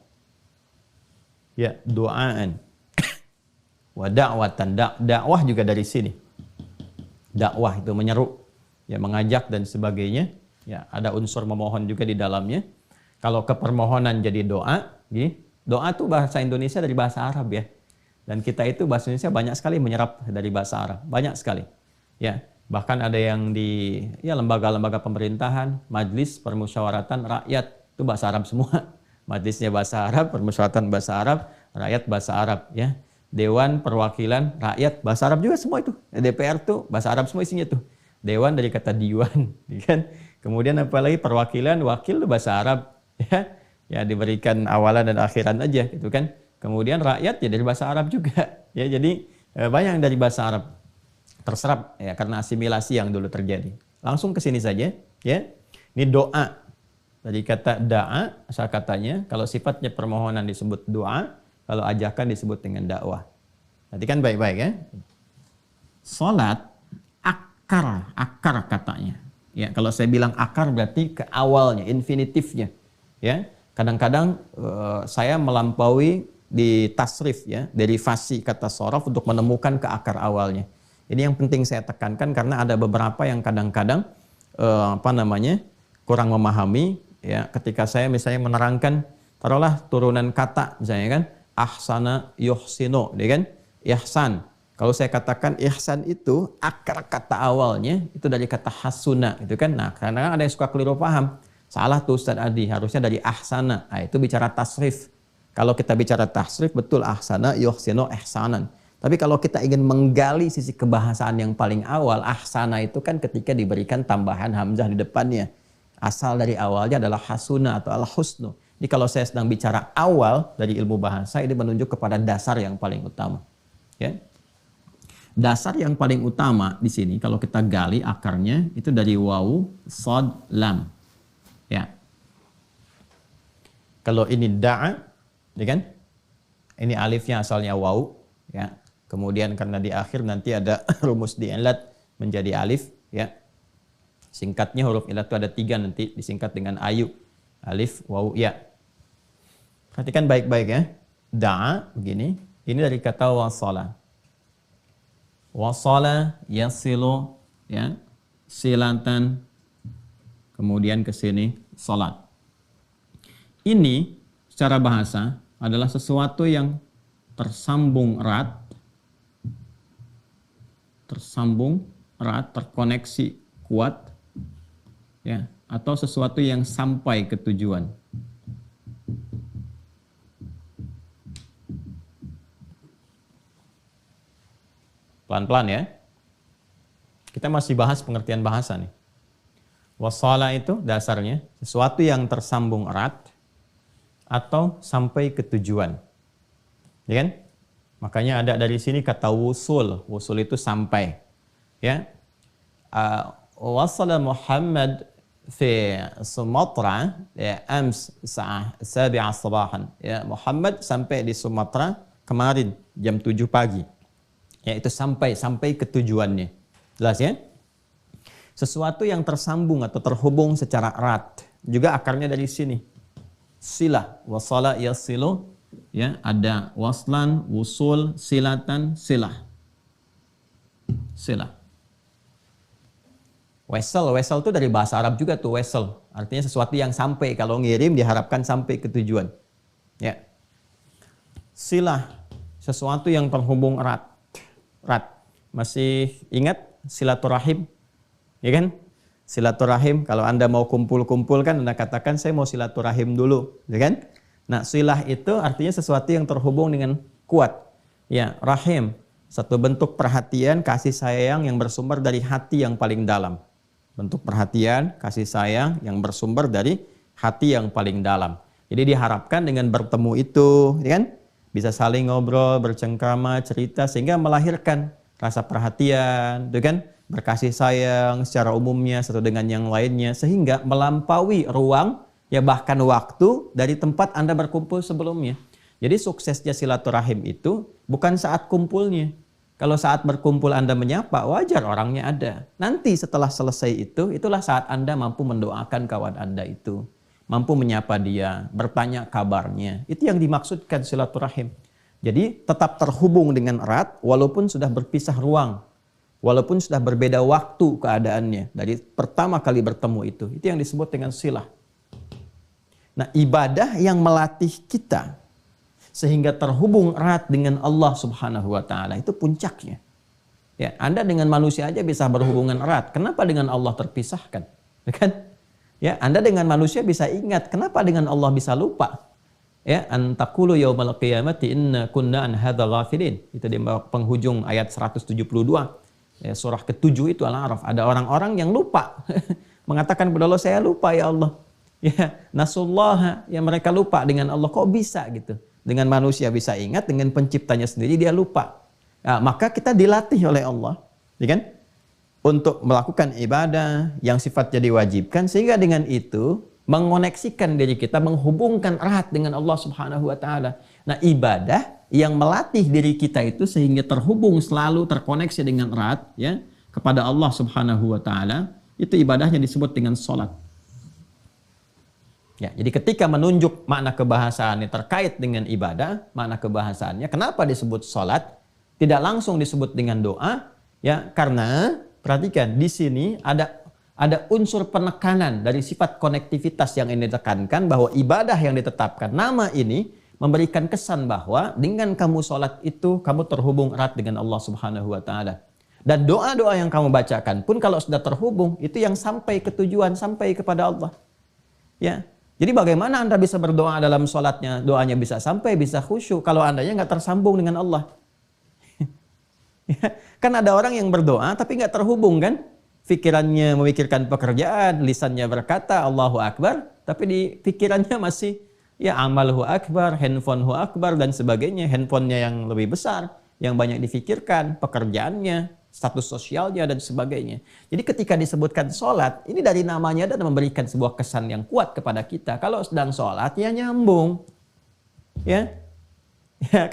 Ya, doaan. Wa da'watan. Dakwah juga dari sini. Dakwah itu menyeru, ya mengajak dan sebagainya. Ya, ada unsur memohon juga di dalamnya. Kalau kepermohonan jadi doa, doa itu bahasa Indonesia dari bahasa Arab ya. Dan kita itu bahasa Indonesia banyak sekali menyerap dari bahasa Arab, banyak sekali. Ya, bahkan ada yang di ya lembaga-lembaga pemerintahan, majlis permusyawaratan rakyat itu bahasa Arab semua. Majlisnya bahasa Arab, permusyawaratan bahasa Arab, rakyat bahasa Arab ya. Dewan perwakilan rakyat bahasa Arab juga semua itu. DPR tuh bahasa Arab semua isinya tuh. Dewan dari kata diwan, kan? Kemudian apalagi perwakilan wakil itu bahasa Arab ya. Ya diberikan awalan dan akhiran aja gitu kan. Kemudian rakyat ya dari bahasa Arab juga ya. Jadi banyak yang dari bahasa Arab terserap ya karena asimilasi yang dulu terjadi. Langsung ke sini saja ya. Ini doa. Dari kata da'a asal katanya, kalau sifatnya permohonan disebut doa, kalau ajakan disebut dengan dakwah. Perhatikan baik-baik ya. Salat akar katanya. Ya, kalau saya bilang akar berarti ke awalnya, infinitifnya. Ya. Kadang-kadang saya melampaui di tasrif ya, derivasi kata sorof untuk menemukan ke akar awalnya. Ini yang penting saya tekankan karena ada beberapa yang kadang-kadang kurang memahami ya ketika saya misalnya menerangkan taruhlah turunan kata misalnya kan ahsana yuhsinu, ya kan? Ihsan. Kalau saya katakan ihsan itu akar kata awalnya itu dari kata hasuna gitu kan. Nah, kadang-kadang ada yang suka keliru paham. Salah tuh Ustaz Adi, harusnya dari ahsana. Nah, itu bicara tasrif. Kalau kita bicara tasrif, betul ahsana, yuhsinu, ihsanan. Tapi kalau kita ingin menggali sisi kebahasaan yang paling awal, ahsana itu kan ketika diberikan tambahan hamzah di depannya. Asal dari awalnya adalah hasuna atau al-husnu. Jadi kalau saya sedang bicara awal dari ilmu bahasa, ini menunjuk kepada dasar yang paling utama. Ya. Dasar yang paling utama di sini, kalau kita gali akarnya, itu dari wawu, sod, lam. Ya. Kalau ini da'a, ya kan? Ini alifnya asalnya wawu, ya. Kemudian karena di akhir nanti ada rumus di'ilat menjadi alif, ya. Singkatnya huruf ilat itu ada 3 nanti disingkat dengan ayu, alif, wawu, ya. Perhatikan baik-baik ya. Da'a begini, ini dari kata wasala. Wasala yasilu, ya. Silatan, kemudian ke sini salat. Ini secara bahasa adalah sesuatu yang tersambung erat, terkoneksi kuat, ya, atau sesuatu yang sampai ke tujuan. Pelan-pelan ya. Kita masih bahas pengertian bahasa nih. Wasala itu dasarnya sesuatu yang tersambung erat atau sampai ke tujuan. Ya kan? Makanya ada dari sini kata wusul. Wusul itu sampai. Ya. Wasala Muhammad fi Sumatra ya ams sa'ah 7 sabahan. Ya, Muhammad sampai di Sumatera kemarin jam 7 pagi. Ya, itu sampai ke tujuannya. Jelas ya? Sesuatu yang tersambung atau terhubung secara erat. Juga akarnya dari sini. Silah, wasala yasilu, ya, ada waslan, wusul, silatan, silah. Silah. Wesel itu dari bahasa Arab juga tuh, wesel. Artinya sesuatu yang sampai, kalau ngirim diharapkan sampai ke tujuan. Ya. Silah, sesuatu yang terhubung erat. Masih ingat silaturahim? Ya kan? Silaturahim, kalau Anda mau kumpul-kumpul kan Anda katakan saya mau silaturahim dulu, ya kan? Nah, silah itu artinya sesuatu yang terhubung dengan kuat. Ya, rahim, satu bentuk perhatian, kasih sayang yang bersumber dari hati yang paling dalam. Bentuk perhatian, kasih sayang yang bersumber dari hati yang paling dalam. Jadi diharapkan dengan bertemu itu, ya kan? Bisa saling ngobrol, bercengkrama, cerita sehingga melahirkan rasa perhatian, ya kan? Berkasih sayang secara umumnya satu dengan yang lainnya sehingga melampaui ruang ya bahkan waktu dari tempat Anda berkumpul sebelumnya. Jadi suksesnya silaturahim itu bukan saat kumpulnya. Kalau saat berkumpul Anda menyapa, wajar orangnya ada. Nanti setelah selesai itu, itulah saat Anda mampu mendoakan kawan Anda itu. Mampu menyapa dia, bertanya kabarnya. Itu yang dimaksudkan silaturahim. Jadi tetap terhubung dengan erat walaupun sudah berpisah ruang. Walaupun sudah berbeda waktu keadaannya. Dari pertama kali bertemu itu. Itu yang disebut dengan silah. Nah, ibadah yang melatih kita sehingga terhubung erat dengan Allah Subhanahu wa taala itu puncaknya. Ya, Anda dengan manusia aja bisa berhubungan erat. Kenapa dengan Allah terpisahkan? Ya kan? Ya, Anda dengan manusia bisa ingat, kenapa dengan Allah bisa lupa? Ya, antakulu yaumal qiyamati inna kunna an hadza ghafilin. Itu di penghujung ayat 172. Ya, surah ke-7 itu Al-A'raf. Ada orang-orang yang lupa. Mengatakan kepada Allah, saya lupa ya Allah. Ya, nasullah, ya mereka lupa dengan Allah. Kok bisa gitu? Dengan manusia bisa ingat, dengan penciptanya sendiri dia lupa. Nah, maka kita dilatih oleh Allah, ya kan? Untuk melakukan ibadah yang sifatnya diwajibkan, sehingga dengan itu mengoneksikan diri kita, menghubungkan erat dengan Allah Subhanahu wa taala. Nah, ibadah yang melatih diri kita itu sehingga terhubung selalu terkoneksi dengan erat ya kepada Allah Subhanahu wa taala, itu ibadahnya disebut dengan salat. Ya, jadi ketika menunjuk makna kebahasaannya terkait dengan ibadah, makna kebahasaannya, kenapa disebut salat? Tidak langsung disebut dengan doa, ya, karena perhatikan di sini ada unsur penekanan dari sifat konektivitas yang ini ditekankan bahwa ibadah yang ditetapkan nama ini memberikan kesan bahwa dengan kamu salat itu kamu terhubung erat dengan Allah Subhanahu wa taala. Dan doa-doa yang kamu bacakan pun kalau sudah terhubung itu yang sampai ke tujuan, sampai kepada Allah. Ya. Jadi bagaimana Anda bisa berdoa dalam sholatnya, doanya bisa sampai, bisa khusyuk, kalau Andanya nggak tersambung dengan Allah. Ya, kan ada orang yang berdoa tapi nggak terhubung kan? Pikirannya memikirkan pekerjaan, lisannya berkata Allahu Akbar, tapi di pikirannya masih ya amalhu akbar, handphonehu akbar, dan sebagainya. Handphonenya yang lebih besar, yang banyak difikirkan, pekerjaannya, status sosialnya, dan sebagainya. Jadi ketika disebutkan sholat, ini dari namanya dan memberikan sebuah kesan yang kuat kepada kita. Kalau sedang sholat, ya nyambung. Ya,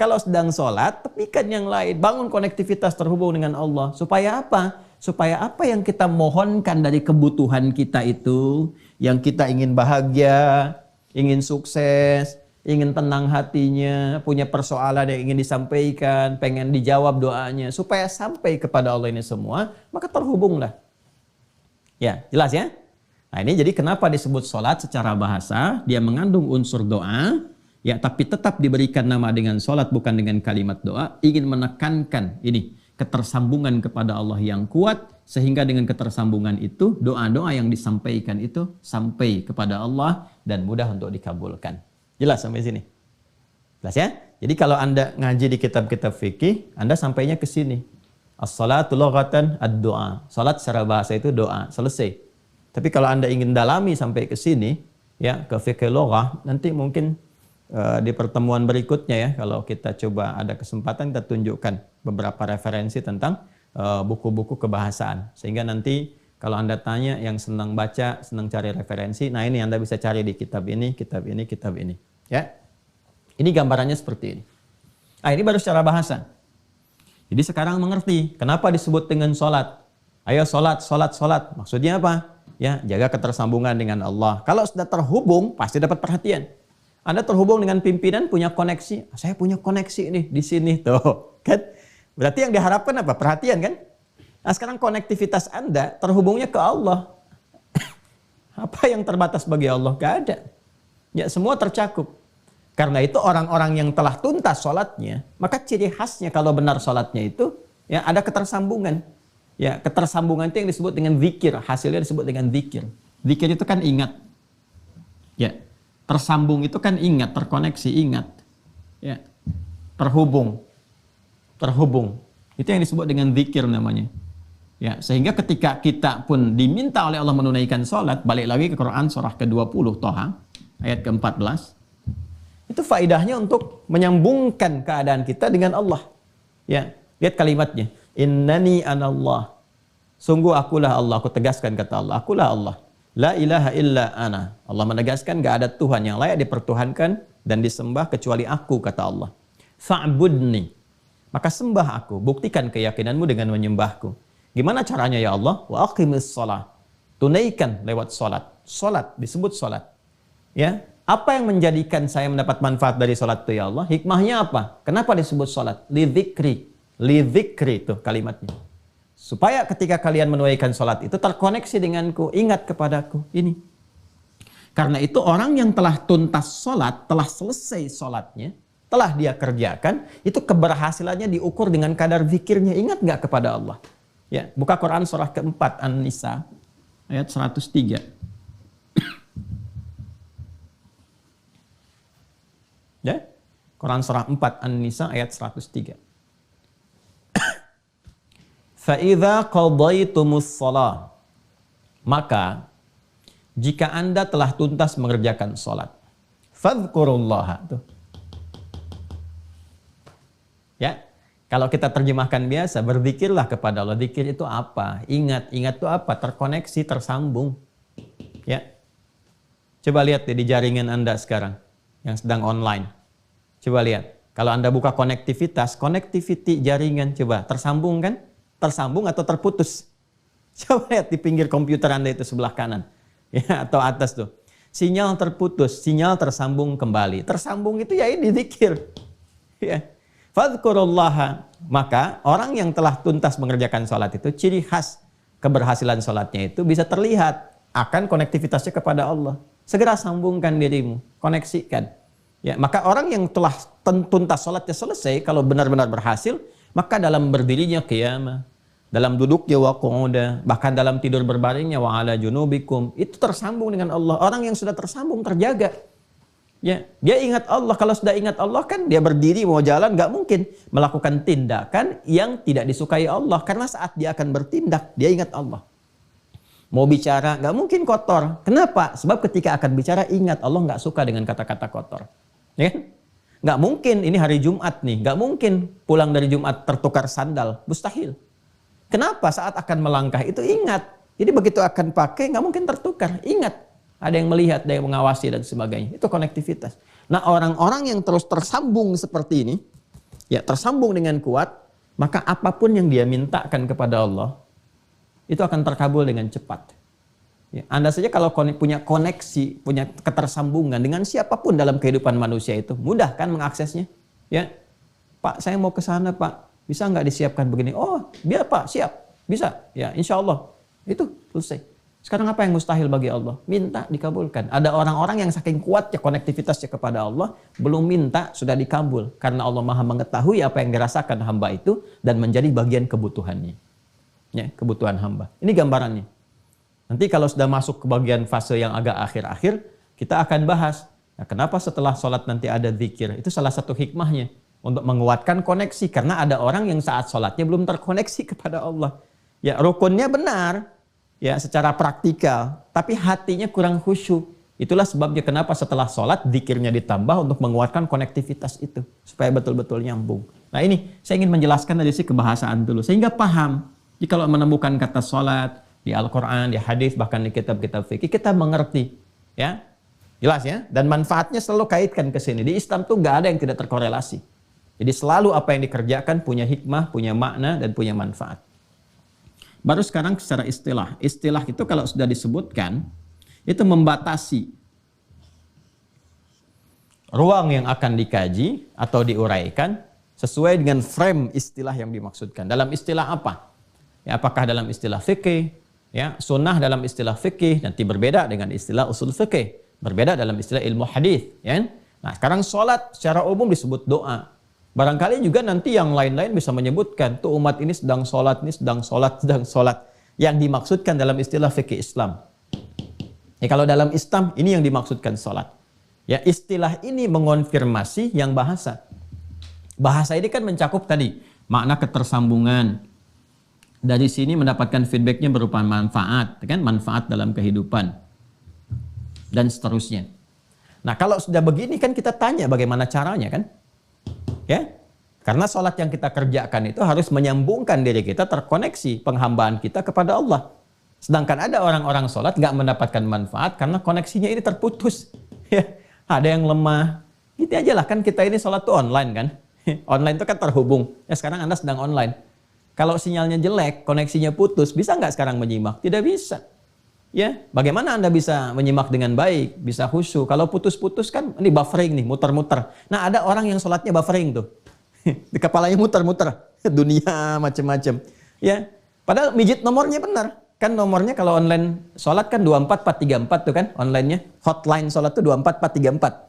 kalau sedang sholat, tepikan yang lain. Bangun konektivitas terhubung dengan Allah. Supaya apa? Supaya apa yang kita mohonkan dari kebutuhan kita itu, yang kita ingin bahagia, ingin sukses, ingin tenang hatinya, punya persoalan yang ingin disampaikan, pengen dijawab doanya, supaya sampai kepada Allah ini semua, maka terhubunglah. Ya, jelas ya? Nah ini jadi kenapa disebut sholat secara bahasa, dia mengandung unsur doa, ya tapi tetap diberikan nama dengan sholat bukan dengan kalimat doa, ingin menekankan ini, ketersambungan kepada Allah yang kuat, sehingga dengan ketersambungan itu, doa-doa yang disampaikan itu sampai kepada Allah dan mudah untuk dikabulkan. Jelas sampai sini? Jelas ya? Jadi kalau Anda ngaji di kitab-kitab fikih, Anda sampainya ke sini. As-salatu lughatan ad-du'a. Salat secara bahasa itu doa, selesai. Tapi kalau Anda ingin dalami sampai ke sini, ya, ke fikih lughah, nanti mungkin di pertemuan berikutnya ya, kalau kita coba ada kesempatan kita tunjukkan beberapa referensi tentang buku-buku kebahasaan. Sehingga nanti kalau Anda tanya yang senang baca, senang cari referensi, nah ini Anda bisa cari di kitab ini, kitab ini, kitab ini. Ya, ini gambarannya seperti ini. Ah, ini baru secara bahasa. Jadi sekarang mengerti kenapa disebut dengan sholat. Ayo sholat, sholat, sholat. Maksudnya apa? Ya, jaga ketersambungan dengan Allah. Kalau sudah terhubung, pasti dapat perhatian. Anda terhubung dengan pimpinan, punya koneksi. Saya punya koneksi nih di sini tuh, kan? Berarti yang diharapkan apa? Perhatian kan? Nah sekarang konektivitas Anda terhubungnya ke Allah. Apa yang terbatas bagi Allah? Gak ada. Ya semua tercakup. Karena itu orang-orang yang telah tuntas sholatnya, maka ciri khasnya kalau benar sholatnya itu, ya ada ketersambungan. Ya ketersambungan itu yang disebut dengan zikir. Hasilnya disebut dengan zikir. Zikir itu kan ingat. Ya tersambung itu kan ingat, terkoneksi, ingat. Ya terhubung. Itu yang disebut dengan zikir namanya. Ya, sehingga ketika kita pun diminta oleh Allah menunaikan sholat, balik lagi ke Quran surah ke-20 Toha ayat ke-14, itu faidahnya untuk menyambungkan keadaan kita dengan Allah. Ya, lihat kalimatnya, innani anallah, sungguh akulah Allah. Aku tegaskan kata Allah, akulah Allah, la ilaha illa ana. Allah menegaskan gak ada Tuhan yang layak dipertuhankan dan disembah kecuali aku, kata Allah. Fa'budni, maka sembah aku, buktikan keyakinanmu dengan menyembahku. Gimana caranya ya Allah? Wa aqimis shalah. Tunaikan lewat salat. Salat disebut salat. Ya, apa yang menjadikan saya mendapat manfaat dari salat itu ya Allah? Hikmahnya apa? Kenapa disebut salat? Li dzikri itu kalimatnya. Supaya ketika kalian menunaikan salat itu terkoneksi denganku, ingat kepadaku. Ini. Karena itu orang yang telah tuntas salat, telah selesai salatnya, telah dia kerjakan, itu keberhasilannya diukur dengan kadar zikirnya. Ingat nggak kepada Allah? Ya, buka Quran surah keempat An-Nisa ayat 103. Ya, Quran surah 4 An-Nisa ayat 103. Fa idza qadaitumus shalah, maka jika Anda telah tuntas mengerjakan salat, fadhkurullaha. Tuh. Ya. Kalau kita terjemahkan biasa, berzikirlah kepada Allah. Zikir itu apa? Ingat itu apa? Terkoneksi, tersambung. Ya. Coba lihat di jaringan Anda sekarang yang sedang online. Coba lihat. Kalau Anda buka konektivitas, connectivity jaringan coba tersambung kan? Tersambung atau terputus? Coba lihat di pinggir komputer Anda itu sebelah kanan. Ya, atau atas tuh. Sinyal terputus, sinyal tersambung kembali. Tersambung itu ya ini zikir. Ya. Fadhkurullaha, maka orang yang telah tuntas mengerjakan sholat itu, ciri khas keberhasilan sholatnya itu bisa terlihat akan konektivitasnya kepada Allah. Segera sambungkan dirimu, koneksikan. Ya, maka orang yang telah tuntas sholatnya selesai, kalau benar-benar berhasil, maka dalam berdirinya qiyamah, dalam duduknya wa qu'uda, bahkan dalam tidur berbaringnya wa ala junubikum, itu tersambung dengan Allah. Orang yang sudah tersambung terjaga. Ya, dia ingat Allah. Kalau sudah ingat Allah kan dia berdiri mau jalan nggak mungkin melakukan tindakan yang tidak disukai Allah, karena saat dia akan bertindak dia ingat Allah. Mau bicara nggak mungkin kotor. Kenapa? Sebab ketika akan bicara ingat Allah nggak suka dengan kata-kata kotor. Ya kan? Nggak mungkin ini hari Jumat nih, nggak mungkin pulang dari Jumat tertukar sandal, mustahil. Kenapa? Saat akan melangkah itu ingat. Jadi begitu akan pakai nggak mungkin tertukar, ingat. Ada yang melihat, ada yang mengawasi dan sebagainya. Itu konektivitas. Nah orang-orang yang terus tersambung seperti ini, ya tersambung dengan kuat, maka apapun yang dia mintakan kepada Allah, itu akan terkabul dengan cepat. Ya, Anda saja kalau punya koneksi, punya ketersambungan dengan siapapun dalam kehidupan manusia itu, mudah kan mengaksesnya. Ya, Pak saya mau ke sana Pak, bisa nggak disiapkan begini? Oh biar Pak, siap, bisa. Ya insya Allah, itu selesai. Sekarang apa yang mustahil bagi Allah? Minta dikabulkan. Ada orang-orang yang saking kuatnya konektivitasnya kepada Allah, belum minta sudah dikabul. Karena Allah Maha mengetahui apa yang dirasakan hamba itu dan menjadi bagian kebutuhannya. Ya, kebutuhan hamba. Ini gambarannya. Nanti kalau sudah masuk ke bagian fase yang agak akhir-akhir, kita akan bahas. Nah, kenapa setelah sholat nanti ada zikir? Itu salah satu hikmahnya. Untuk menguatkan koneksi. Karena ada orang yang saat sholatnya belum terkoneksi kepada Allah. Ya, rukunnya benar. Ya, secara praktikal, tapi hatinya kurang khusyuk. Itulah sebabnya kenapa setelah sholat zikirnya ditambah untuk menguatkan konektivitas itu supaya betul-betul nyambung. Nah ini saya ingin menjelaskan dari sisi kebahasaan dulu sehingga paham. Jika kalau menemukan kata sholat di Al-Quran, di hadis, bahkan di kitab-kitab fikih, kita mengerti, ya jelas ya. Dan manfaatnya selalu kaitkan ke sini. Di Islam tuh nggak ada yang tidak terkorelasi. Jadi selalu apa yang dikerjakan punya hikmah, punya makna dan punya manfaat. Baru sekarang secara istilah. Istilah itu kalau sudah disebutkan, itu membatasi ruang yang akan dikaji atau diuraikan sesuai dengan frame istilah yang dimaksudkan. Dalam istilah apa? Ya, apakah dalam istilah fikih, ya, sunnah dalam istilah fikih nanti berbeda dengan istilah usul fikih, berbeda dalam istilah ilmu hadis, ya. Nah, sekarang sholat secara umum disebut doa. Barangkali juga nanti yang lain-lain bisa menyebutkan tuh umat ini sedang sholat, ini sedang sholat, sedang sholat. Yang dimaksudkan dalam istilah fikih Islam. Ya, kalau dalam Islam ini yang dimaksudkan sholat. Ya, istilah ini mengonfirmasi yang bahasa. Bahasa ini kan mencakup tadi makna ketersambungan. Dari sini mendapatkan feedbacknya berupa manfaat, kan? Manfaat dalam kehidupan dan seterusnya. Nah, kalau sudah begini kan kita tanya bagaimana caranya, kan? Ya, karena sholat yang kita kerjakan itu harus menyambungkan diri kita, terkoneksi penghambaan kita kepada Allah. Sedangkan ada orang-orang sholat nggak mendapatkan manfaat karena koneksinya ini terputus. Ya, ada yang lemah. Gitu aja lah, kan kita ini sholat tuh online, kan? Online itu kan terhubung. Ya, sekarang Anda sedang online. Kalau sinyalnya jelek, koneksinya putus, bisa nggak sekarang menyimak? Tidak bisa. Ya, bagaimana Anda bisa menyimak dengan baik, bisa khusyuk? Kalau putus-putus kan, ini buffering nih, muter-muter. Nah, ada orang yang sholatnya buffering tuh. Di kepalanya muter-muter. Dunia macam-macam. Ya, padahal mijit nomornya benar. Kan nomornya kalau online sholat kan 24434 tuh kan, online-nya. Hotline sholat tuh 24434.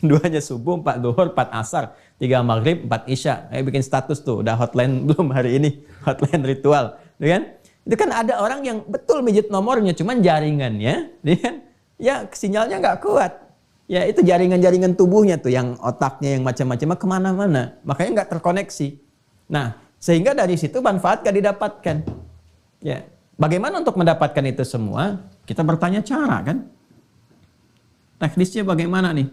Duanya subuh, 4 duhur, 4 asar, 3 maghrib, 4 isya. Bikin status tuh, udah hotline belum hari ini? Hotline ritual, kan? Itu kan ada orang yang betul mijit nomornya, cuman jaringannya, kan? Ya sinyalnya nggak kuat. Ya itu jaringan-jaringan tubuhnya tuh, yang otaknya yang macam-macam kemana-mana, makanya nggak terkoneksi. Nah, sehingga dari situ manfaat gak didapatkan. Ya, bagaimana untuk mendapatkan itu semua? Kita bertanya cara, kan? Teknisnya bagaimana nih?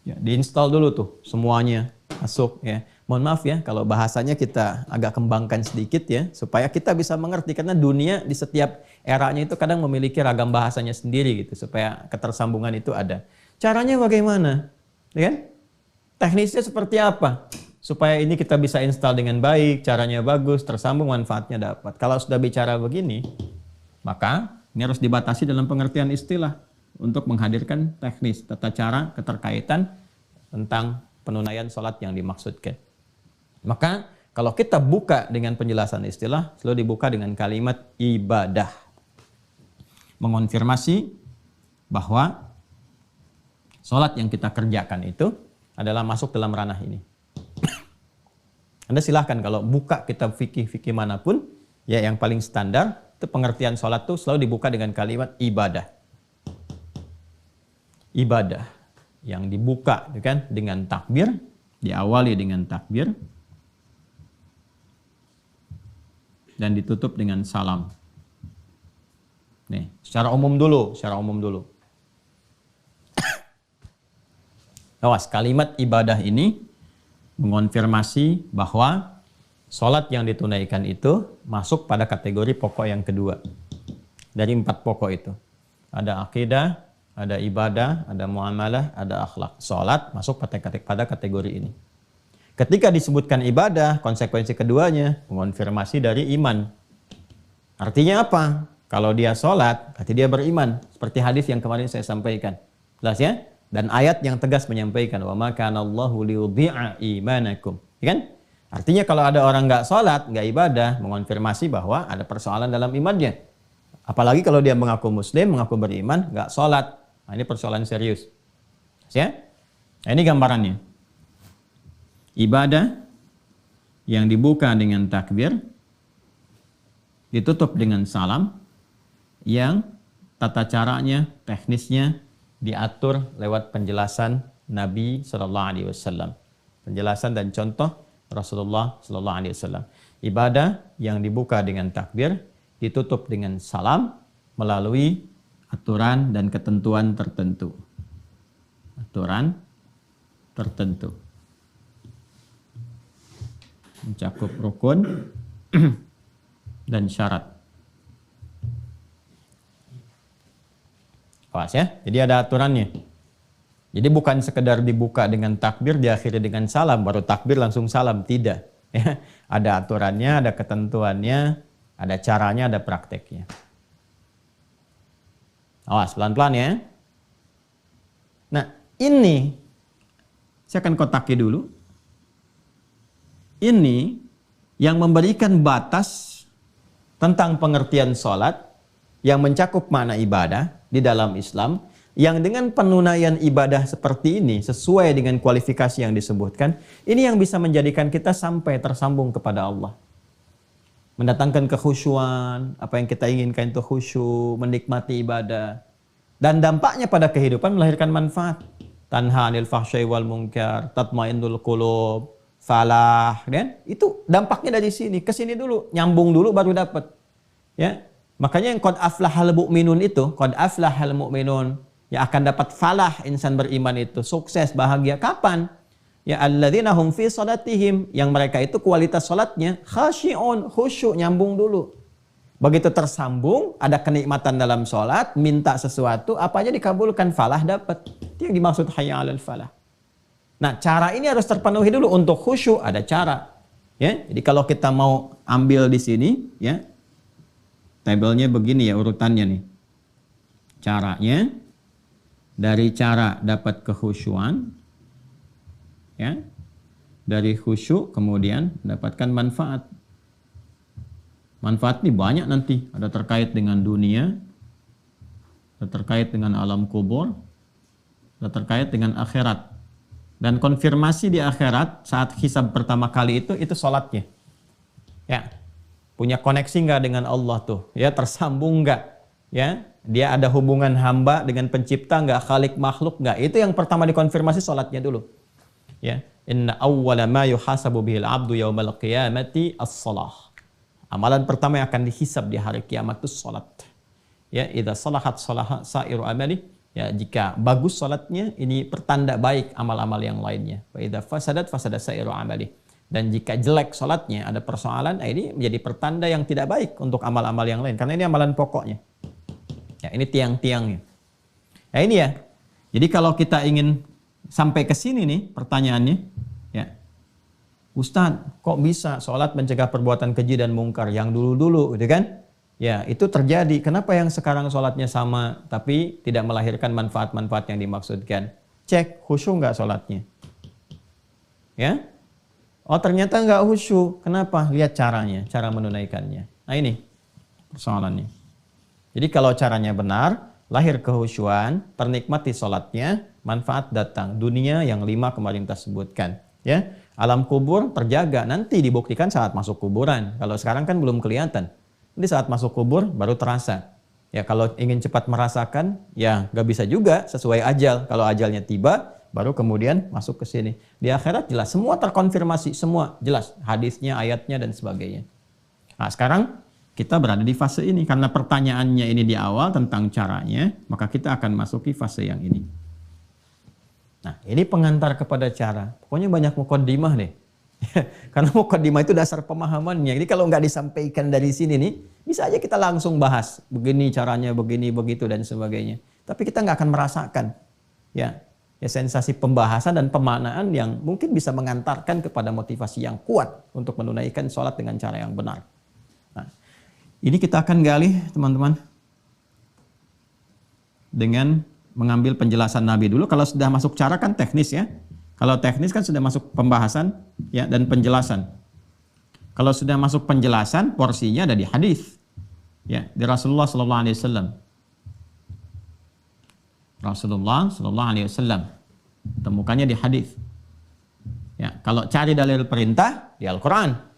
Ya, diinstal dulu tuh semuanya masuk, ya. Mohon maaf ya kalau bahasanya kita agak kembangkan sedikit ya, supaya kita bisa mengerti, karena dunia di setiap eranya itu kadang memiliki ragam bahasanya sendiri gitu, supaya ketersambungan itu ada. Caranya bagaimana? Ya kan? Teknisnya seperti apa? Supaya ini kita bisa install dengan baik, caranya bagus, tersambung, manfaatnya dapat. Kalau sudah bicara begini, maka ini harus dibatasi dalam pengertian istilah untuk menghadirkan teknis, tata cara, keterkaitan tentang penunaian sholat yang dimaksudkan. Maka kalau kita buka dengan penjelasan istilah, selalu dibuka dengan kalimat ibadah. Mengonfirmasi bahwa sholat yang kita kerjakan itu adalah masuk dalam ranah ini. Anda silahkan kalau buka kitab fikih manapun, ya yang paling standar, itu pengertian sholat itu selalu dibuka dengan kalimat ibadah. Ibadah yang dibuka kan dengan takbir, diawali dengan takbir dan ditutup dengan salam. Nih, secara umum dulu. Awas, kalimat ibadah ini mengonfirmasi bahwa sholat yang ditunaikan itu masuk pada kategori pokok yang kedua dari 4 pokok itu. Ada akidah, ada ibadah, ada muamalah, ada akhlak. Salat masuk pada kategori ini. Ketika disebutkan ibadah, konsekuensi keduanya mengonfirmasi dari iman. Artinya apa? Kalau dia salat, berarti dia beriman. Seperti hadis yang kemarin saya sampaikan. Jelas ya? Dan ayat yang tegas menyampaikan, wa ma kana Allahu liyudhi'a imanakum. Ya kan? Artinya kalau ada orang nggak salat, nggak ibadah, mengonfirmasi bahwa ada persoalan dalam imannya. Apalagi kalau dia mengaku muslim, mengaku beriman, nggak salat. Nah, ini persoalan serius. Ya? Nah, ini gambarannya. Ibadah yang dibuka dengan takbir, ditutup dengan salam, yang tata caranya, teknisnya diatur lewat penjelasan Nabi SAW. Penjelasan dan contoh Rasulullah SAW. Ibadah yang dibuka dengan takbir, ditutup dengan salam melalui aturan dan ketentuan tertentu. Aturan tertentu. Mencakup rukun dan syarat. Awas ya, jadi ada aturannya. Jadi bukan sekedar dibuka dengan takbir, diakhiri dengan salam, baru takbir langsung salam. Tidak. Ya, ada aturannya, ada ketentuannya, ada caranya, ada prakteknya. Awas, pelan-pelan ya. Nah, ini saya akan kotaki dulu. Ini yang memberikan batas tentang pengertian sholat yang mencakup makna ibadah di dalam Islam, yang dengan penunaian ibadah seperti ini sesuai dengan kualifikasi yang disebutkan, ini yang bisa menjadikan kita sampai tersambung kepada Allah. Mendatangkan kekhusyuan, apa yang kita inginkan itu khusyuk, menikmati ibadah. Dan dampaknya pada kehidupan melahirkan manfaat. Tanha 'anil fahsya'i wal munkar, tatmainnul qulub, falah, kan? Itu dampaknya dari sini, ke sini dulu, nyambung dulu baru dapat. Ya. Makanya yang qad aflahal mu'minun itu, qad aflahal mu'minun, yang akan dapat falah insan beriman itu, sukses, bahagia kapan? Ya alladzina hum fi salatihim, yang mereka itu kualitas salatnya khasyi'un, khusyuk, nyambung dulu. Begitu tersambung, ada kenikmatan dalam salat, minta sesuatu, apa aja dikabulkan, falah dapat. Itu yang dimaksud hayya 'alal falah. Nah, cara ini harus terpenuhi dulu. Untuk khusyuk ada cara. Ya, jadi kalau kita mau ambil di sini, ya, tabelnya begini ya urutannya nih. Caranya dari cara dapat kekhusyuan, ya, dari khusyuk kemudian mendapatkan manfaat. Manfaat ini banyak nanti. Ada terkait dengan dunia, ada terkait dengan alam kubur, ada terkait dengan akhirat. Dan konfirmasi di akhirat saat hisab pertama kali itu sholatnya. Ya, punya koneksi nggak dengan Allah tuh? Ya, tersambung nggak? Ya, dia ada hubungan hamba dengan pencipta nggak? Khalik makhluk nggak? Itu yang pertama dikonfirmasi sholatnya dulu. Ya, inna awwala ma yuhasabu bihil abdu yaumal qiyamati as-salah. Amalan pertama yang akan dihisab di hari kiamat itu sholat. Ya, idza salahat salaha sairu amali. Ya, jika bagus sholatnya, ini pertanda baik amal-amal yang lainnya. Wa idza fasadat fasada sairu amali. Dan jika jelek sholatnya, ada persoalan, ini menjadi pertanda yang tidak baik untuk amal-amal yang lain. Karena ini amalan pokoknya. Ya, ini tiang-tiangnya. Ya, ini ya. Jadi kalau kita ingin sampai ke sini nih pertanyaannya, ya. Ustadz, kok bisa sholat mencegah perbuatan keji dan mungkar yang dulu-dulu, gitu kan? Ya, itu terjadi. Kenapa yang sekarang sholatnya sama, tapi tidak melahirkan manfaat-manfaat yang dimaksudkan? Cek, khusyuk nggak sholatnya? Ya? Oh, ternyata nggak khusyuk. Kenapa? Lihat caranya, cara menunaikannya. Nah, ini persoalannya. Jadi kalau caranya benar, lahir kehusyuan, ternikmati sholatnya, manfaat datang. Dunia yang 5 kemarin kita sebutkan. Ya, alam kubur terjaga, nanti dibuktikan saat masuk kuburan. Kalau sekarang kan belum kelihatan. Nanti saat masuk kubur baru terasa. Ya, kalau ingin cepat merasakan, ya nggak bisa juga sesuai ajal. Kalau ajalnya tiba, baru kemudian masuk ke sini. Di akhirat jelas, semua terkonfirmasi, semua jelas. Hadisnya, ayatnya, dan sebagainya. Nah, sekarang kita berada di fase ini. Karena pertanyaannya ini di awal tentang caranya, maka kita akan masuki fase yang ini. Nah, ini pengantar kepada cara. Pokoknya banyak muqaddimah nih. Karena muqaddimah itu dasar pemahamannya. Jadi kalau nggak disampaikan dari sini nih, bisa aja kita langsung bahas. Begini caranya, begini, begitu, dan sebagainya. Tapi kita nggak akan merasakan. Ya, sensasi pembahasan dan pemaknaan yang mungkin bisa mengantarkan kepada motivasi yang kuat untuk menunaikan sholat dengan cara yang benar. Nah, ini kita akan gali, teman-teman, dengan mengambil penjelasan Nabi dulu. Kalau sudah masuk cara kan teknis ya. Kalau teknis kan sudah masuk pembahasan ya dan penjelasan. Kalau sudah masuk penjelasan, porsinya ada di hadis. Ya, di Rasulullah sallallahu alaihi wasallam. Rasulullah sallallahu alaihi wasallam. Temukannya di hadis. Ya, kalau cari dalil perintah di Al-Qur'an.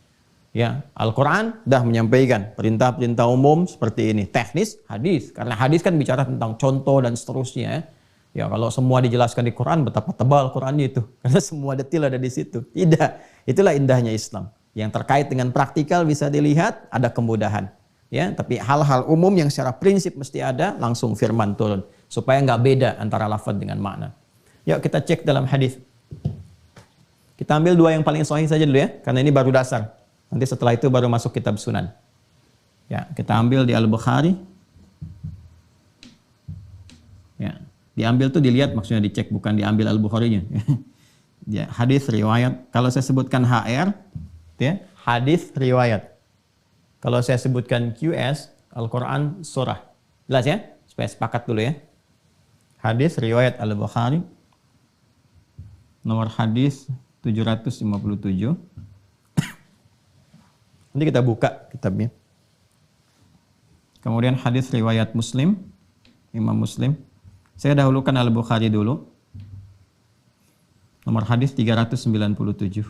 Ya, Al-Quran dah menyampaikan perintah-perintah umum seperti ini. Teknis, hadis. Karena hadis kan bicara tentang contoh dan seterusnya. Ya, kalau semua dijelaskan di Quran, betapa tebal Quran itu. Karena semua detil ada di situ. Tidak. Itulah indahnya Islam. Yang terkait dengan praktikal bisa dilihat, ada kemudahan. Ya, tapi hal-hal umum yang secara prinsip mesti ada, langsung firman turun. Supaya nggak beda antara lafaz dengan makna. Yuk kita cek dalam hadis. Kita ambil 2 yang paling sahih saja dulu ya. Karena ini baru dasar. Nanti setelah itu baru masuk kitab sunan. Ya, kita ambil di Al-Bukhari. Ya, diambil tuh dilihat maksudnya dicek, bukan diambil Al-Bukharinya. Ya, hadis riwayat. Kalau saya sebutkan HR, ya, hadis riwayat. Kalau saya sebutkan QS, Al-Quran surah. Jelas ya? Supaya sepakat dulu ya. Hadis riwayat Al-Bukhari. Nomor hadis 757. Nanti kita buka kitabnya. Kemudian hadis riwayat Muslim, Imam Muslim. Saya dahulukan Al-Bukhari dulu. Nomor hadis 397.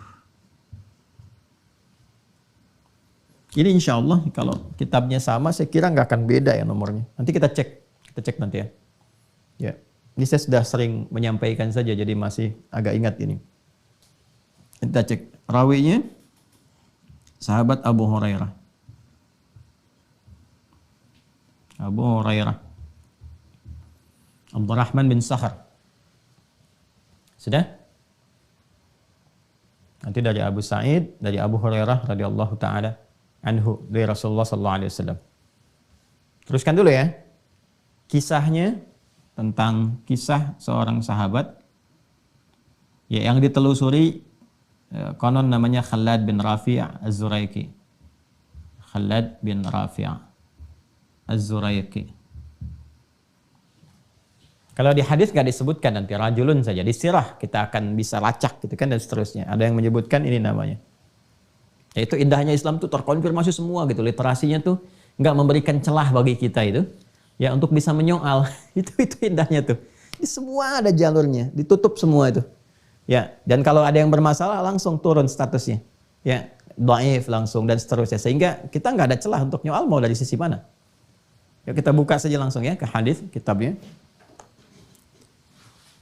Ini insya Allah kalau kitabnya sama, saya kira nggak akan beda ya nomornya. Nanti kita cek nanti ya. Ya, ini saya sudah sering menyampaikan saja, jadi masih agak ingat ini. Kita cek rawinya, sahabat Abu Hurairah. Abu Hurairah, Abdurrahman bin Sakhar. Sudah? Nanti dari Abu Sa'id, dari Abu Hurairah radhiyallahu taala anhu, dari Rasulullah sallallahu alaihi wasallam. Teruskan dulu ya. Kisahnya tentang kisah seorang sahabat ya yang ditelusuri, konon namanya Khalad bin Rafi' Az-Zuraiki. Khalad bin Rafi' Az-Zuraiki. Kalau di hadis nggak disebutkan, nanti rajulun saja, di sirah kita akan bisa lacak gitu kan, dan seterusnya. Ada yang menyebutkan ini namanya. Yaitu indahnya Islam tuh terkonfirmasi semua gitu, literasinya tuh nggak memberikan celah bagi kita itu ya untuk bisa menyoal. itu indahnya tuh. Ini semua ada jalurnya, ditutup semua itu. Ya, dan kalau ada yang bermasalah langsung turun statusnya. Ya, dhaif langsung dan seterusnya, sehingga kita nggak ada celah untuk nyoal mau dari sisi mana. Ya, kita buka saja langsung ya ke hadis kitabnya.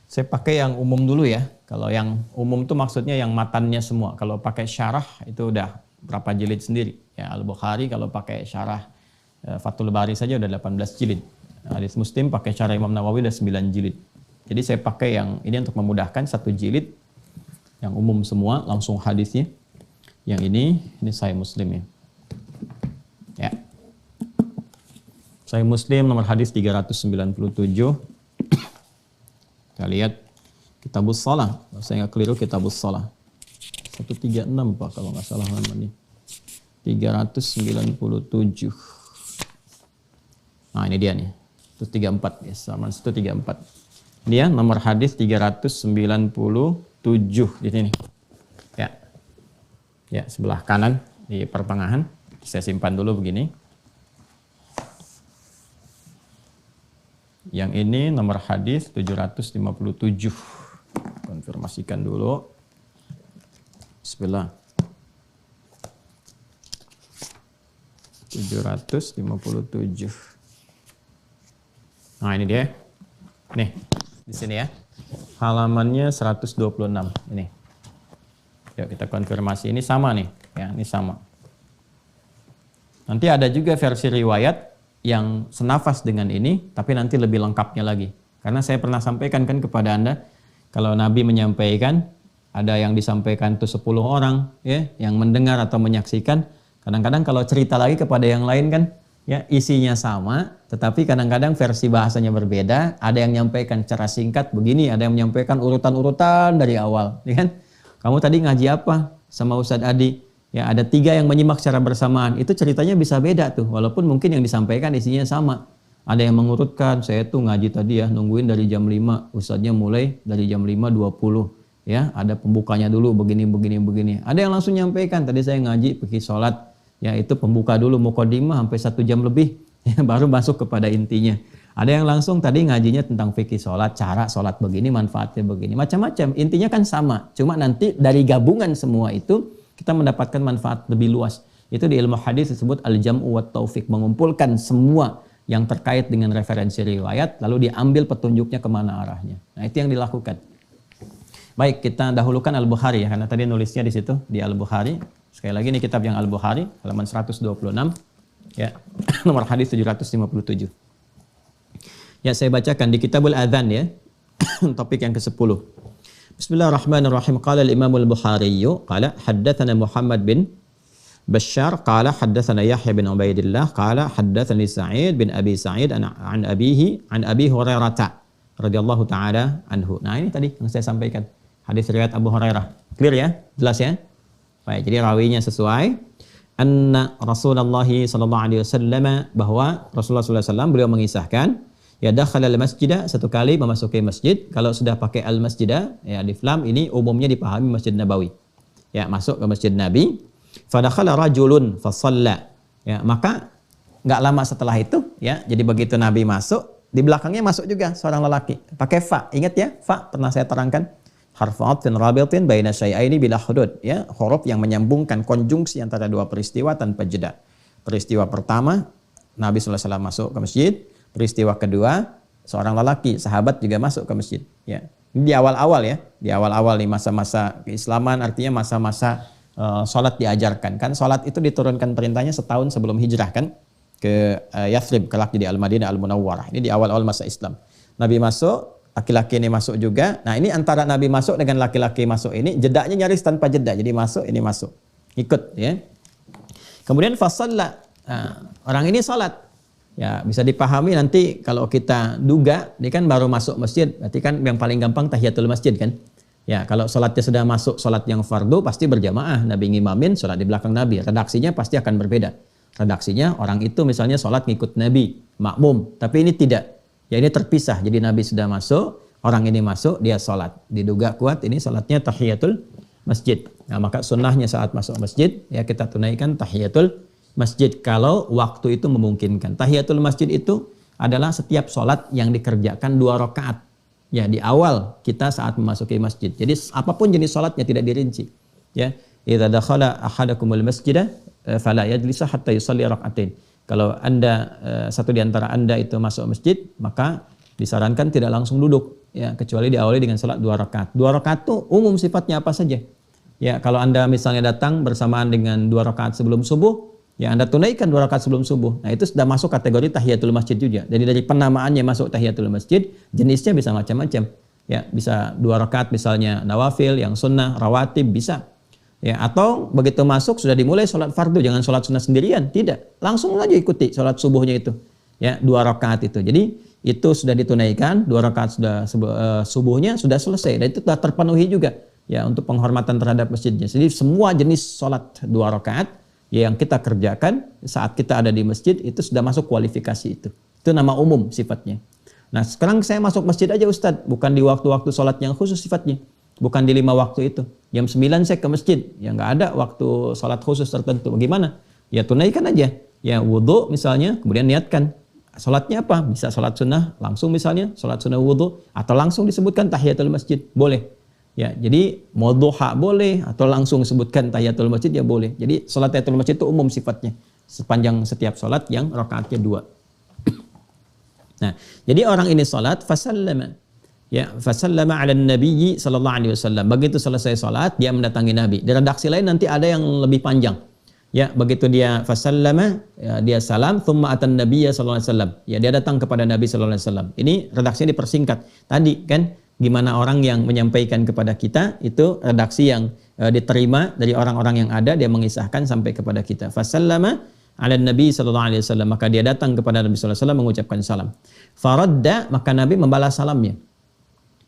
Saya pakai yang umum dulu ya. Kalau yang umum itu maksudnya yang matannya semua. Kalau pakai syarah itu udah berapa jilid sendiri. Ya, Al-Bukhari kalau pakai syarah Fathul Bari saja udah 18 jilid. Hadis Muslim pakai syarah Imam Nawawi udah 9 jilid. Jadi saya pakai yang ini untuk memudahkan, 1 jilid yang umum semua langsung hadisnya. Yang ini Sahih Muslim ya. Ya. Sahih Muslim nomor hadis 397. Kita lihat Kitabus Shalah. Kalau saya nggak keliru Kitabus Shalah. 136 Pak kalau nggak salah namanya. 397. Nah ini dia nih. 134 ya, sama 134. Ini ya nomor hadis 397 di sini. Ya. Ya, sebelah kanan di pertengahan. Saya simpan dulu begini. Yang ini nomor hadis 757. Konfirmasikan dulu. Bismillah. 757. Nah, ini dia. Nih, di sini ya. Halamannya 126 ini. Yuk kita konfirmasi, ini sama nih, ya, ini sama. Nanti ada juga versi riwayat yang senafas dengan ini, tapi nanti lebih lengkapnya lagi. Karena saya pernah sampaikan kan kepada Anda, kalau Nabi menyampaikan, ada yang disampaikan itu 10 orang, ya, yang mendengar atau menyaksikan. Kadang-kadang kalau cerita lagi kepada yang lain kan, ya, isinya sama, tetapi kadang-kadang versi bahasanya berbeda. Ada yang menyampaikan secara singkat begini, ada yang menyampaikan urutan-urutan dari awal, ya kan? Kamu tadi ngaji apa sama Ustadz Adi? Ya, ada 3 yang menyimak secara bersamaan. Itu ceritanya bisa beda tuh, walaupun mungkin yang disampaikan isinya sama. Ada yang mengurutkan, saya tuh ngaji tadi ya, nungguin dari jam 5, Ustadznya mulai dari jam 5.20. Ya, ada pembukanya dulu begini. Ada yang langsung nyampaikan, tadi saya ngaji pergi sholat, ya itu pembuka dulu mukadimah sampai 1 jam lebih, ya, baru masuk kepada intinya. Ada yang langsung tadi ngajinya tentang fikih sholat, cara sholat begini, manfaatnya begini, macam-macam. Intinya kan sama, cuma nanti dari gabungan semua itu kita mendapatkan manfaat lebih luas. Itu di ilmu hadis disebut al-jam'u wa taufiq, mengumpulkan semua yang terkait dengan referensi riwayat, lalu diambil petunjuknya kemana arahnya. Nah, itu yang dilakukan. Baik, kita dahulukan Al-Bukhari ya, karena tadi nulisnya di situ di Al-Bukhari. Sekali lagi ini kitab yang Al-Bukhari, halaman 126, ya, nomor hadis 757. Ya, saya bacakan di Kitabul Adzan ya, topik yang ke-10. Bismillahirrahmanirrahim. Qala al-Imam al-Bukhari qala haddatsana Muhammad bin Bashar qala haddatsana Yahya bin Ubaidillah qala haddatsani Sa'id bin Abi Sa'id an abihi an Abi Hurairah radhiyallahu taala anhu. Nah, ini tadi yang saya sampaikan. Hadis riwayat Abu Hurairah. Clear ya? Jelas ya? Baik, jadi rawinya sesuai. Anna Rasulullah sallallahu alaihi wasallam, bahwa Rasulullah sallallahu alaihi wasallam beliau mengisahkan, ya dakhala al-masjidah, satu kali memasuki masjid. Kalau sudah pakai al-masjidah, ya alif lam ini umumnya dipahami Masjid Nabawi. Ya, masuk ke Masjid Nabi. Fadakhala rajulun fasalla. Ya, maka nggak lama setelah itu, ya, jadi begitu Nabi masuk, di belakangnya masuk juga seorang lelaki. Pakai fa, ingat ya, fa pernah saya terangkan. Harfu atfin rabitin baina syai'aini bila hudud, ya, huruf yang menyambungkan konjungsi antara dua peristiwa tanpa jeda. Peristiwa pertama, Nabi SAW masuk ke masjid. Peristiwa kedua, seorang lelaki, sahabat juga masuk ke masjid. Ya. Ini di awal-awal ya, di awal-awal nih masa-masa keislaman, artinya masa-masa sholat diajarkan. Kan sholat itu diturunkan perintahnya setahun sebelum hijrah kan ke Yathrib, kelak jadi Al-Madinah Al-Munawwarah. Ini di awal-awal masa Islam. Nabi masuk, laki-laki ini masuk juga. Nah ini antara Nabi masuk dengan laki-laki masuk ini, jedanya nyaris tanpa jeda. Jadi masuk, ini masuk. Ikut ya. Kemudian fasalla. Nah, orang ini salat. Ya, bisa dipahami nanti kalau kita duga, dia kan baru masuk masjid, berarti kan yang paling gampang tahiyatul masjid kan. Ya, kalau salatnya sudah masuk salat yang fardu pasti berjamaah, Nabi ngimamin salat di belakang Nabi. Redaksinya pasti akan berbeda. Redaksinya orang itu misalnya salat ngikut Nabi, makmum, tapi ini tidak. Ya ini terpisah. Jadi Nabi sudah masuk, orang ini masuk, dia salat. Diduga kuat ini salatnya tahiyatul masjid. Nah, maka sunnahnya saat masuk masjid ya kita tunaikan tahiyatul masjid kalau waktu itu memungkinkan. Tahiyatul masjid itu adalah setiap sholat yang dikerjakan 2 rakaat. Ya, di awal kita saat memasuki masjid. Jadi apapun jenis sholatnya tidak dirinci. Ya, idza dakhala ahadakumul masjidah fala yajlisa hatta yusalli rak'atain. Kalau Anda satu di antara Anda itu masuk masjid, maka disarankan tidak langsung duduk ya, kecuali diawali dengan salat 2 rakaat. 2 rakaat itu umum sifatnya apa saja. Ya, kalau Anda misalnya datang bersamaan dengan 2 rakaat sebelum subuh, ya Anda tunaikan 2 rakaat sebelum subuh. Nah itu sudah masuk kategori tahiyatul masjid juga. Jadi dari penamaannya masuk tahiyatul masjid, jenisnya bisa macam-macam. Ya, bisa 2 rakaat misalnya nawafil, yang sunnah, rawatib bisa. Ya, atau begitu masuk sudah dimulai sholat fardu, jangan sholat sunnah sendirian, tidak. Langsung aja ikuti sholat subuhnya itu. Ya, 2 rakaat itu. Jadi itu sudah ditunaikan, 2 rakaat sudah subuhnya sudah selesai dan itu sudah terpenuhi juga. Ya, untuk penghormatan terhadap masjidnya. Jadi semua jenis sholat 2 rakaat yang kita kerjakan saat kita ada di masjid itu sudah masuk kualifikasi itu. Itu nama umum sifatnya. Nah sekarang saya masuk masjid aja Ustadz, bukan di waktu-waktu sholat yang khusus sifatnya. Bukan di 5 waktu itu. Jam 9 saya ke masjid, ya nggak ada waktu sholat khusus tertentu. Bagaimana? Ya tunaikan aja. Ya wudhu misalnya, kemudian niatkan. Sholatnya apa? Bisa sholat sunnah langsung misalnya, sholat sunnah wudhu. Atau langsung disebutkan tahiyatul masjid, boleh. Ya, jadi mau duha boleh atau langsung sebutkan tahiyatul masjid ya boleh. Jadi salat tahiyatul masjid itu umum sifatnya sepanjang setiap salat yang rakaatnya 2. Nah, jadi orang ini salat fasallama. Ya, fasallama 'ala nabiyyi sallallahu alaihi wasallam. Begitu selesai salat dia mendatangi Nabi. Di redaksi lain nanti ada yang lebih panjang. Ya, begitu dia fasallama, ya, dia salam thumma atan nabiyya sallallahu alaihi wasallam. Ya, dia datang kepada Nabi sallallahu alaihi wasallam. Ini redaksinya dipersingkat. Tadi kan gimana orang yang menyampaikan kepada kita itu redaksi yang diterima dari orang-orang yang ada, dia mengisahkan sampai kepada kita. Fasallama 'ala nabi sallallahu alaihi wasallam, maka dia datang kepada Nabi sallallahu alaihi wasallam mengucapkan salam. Faradda, maka Nabi membalas salamnya.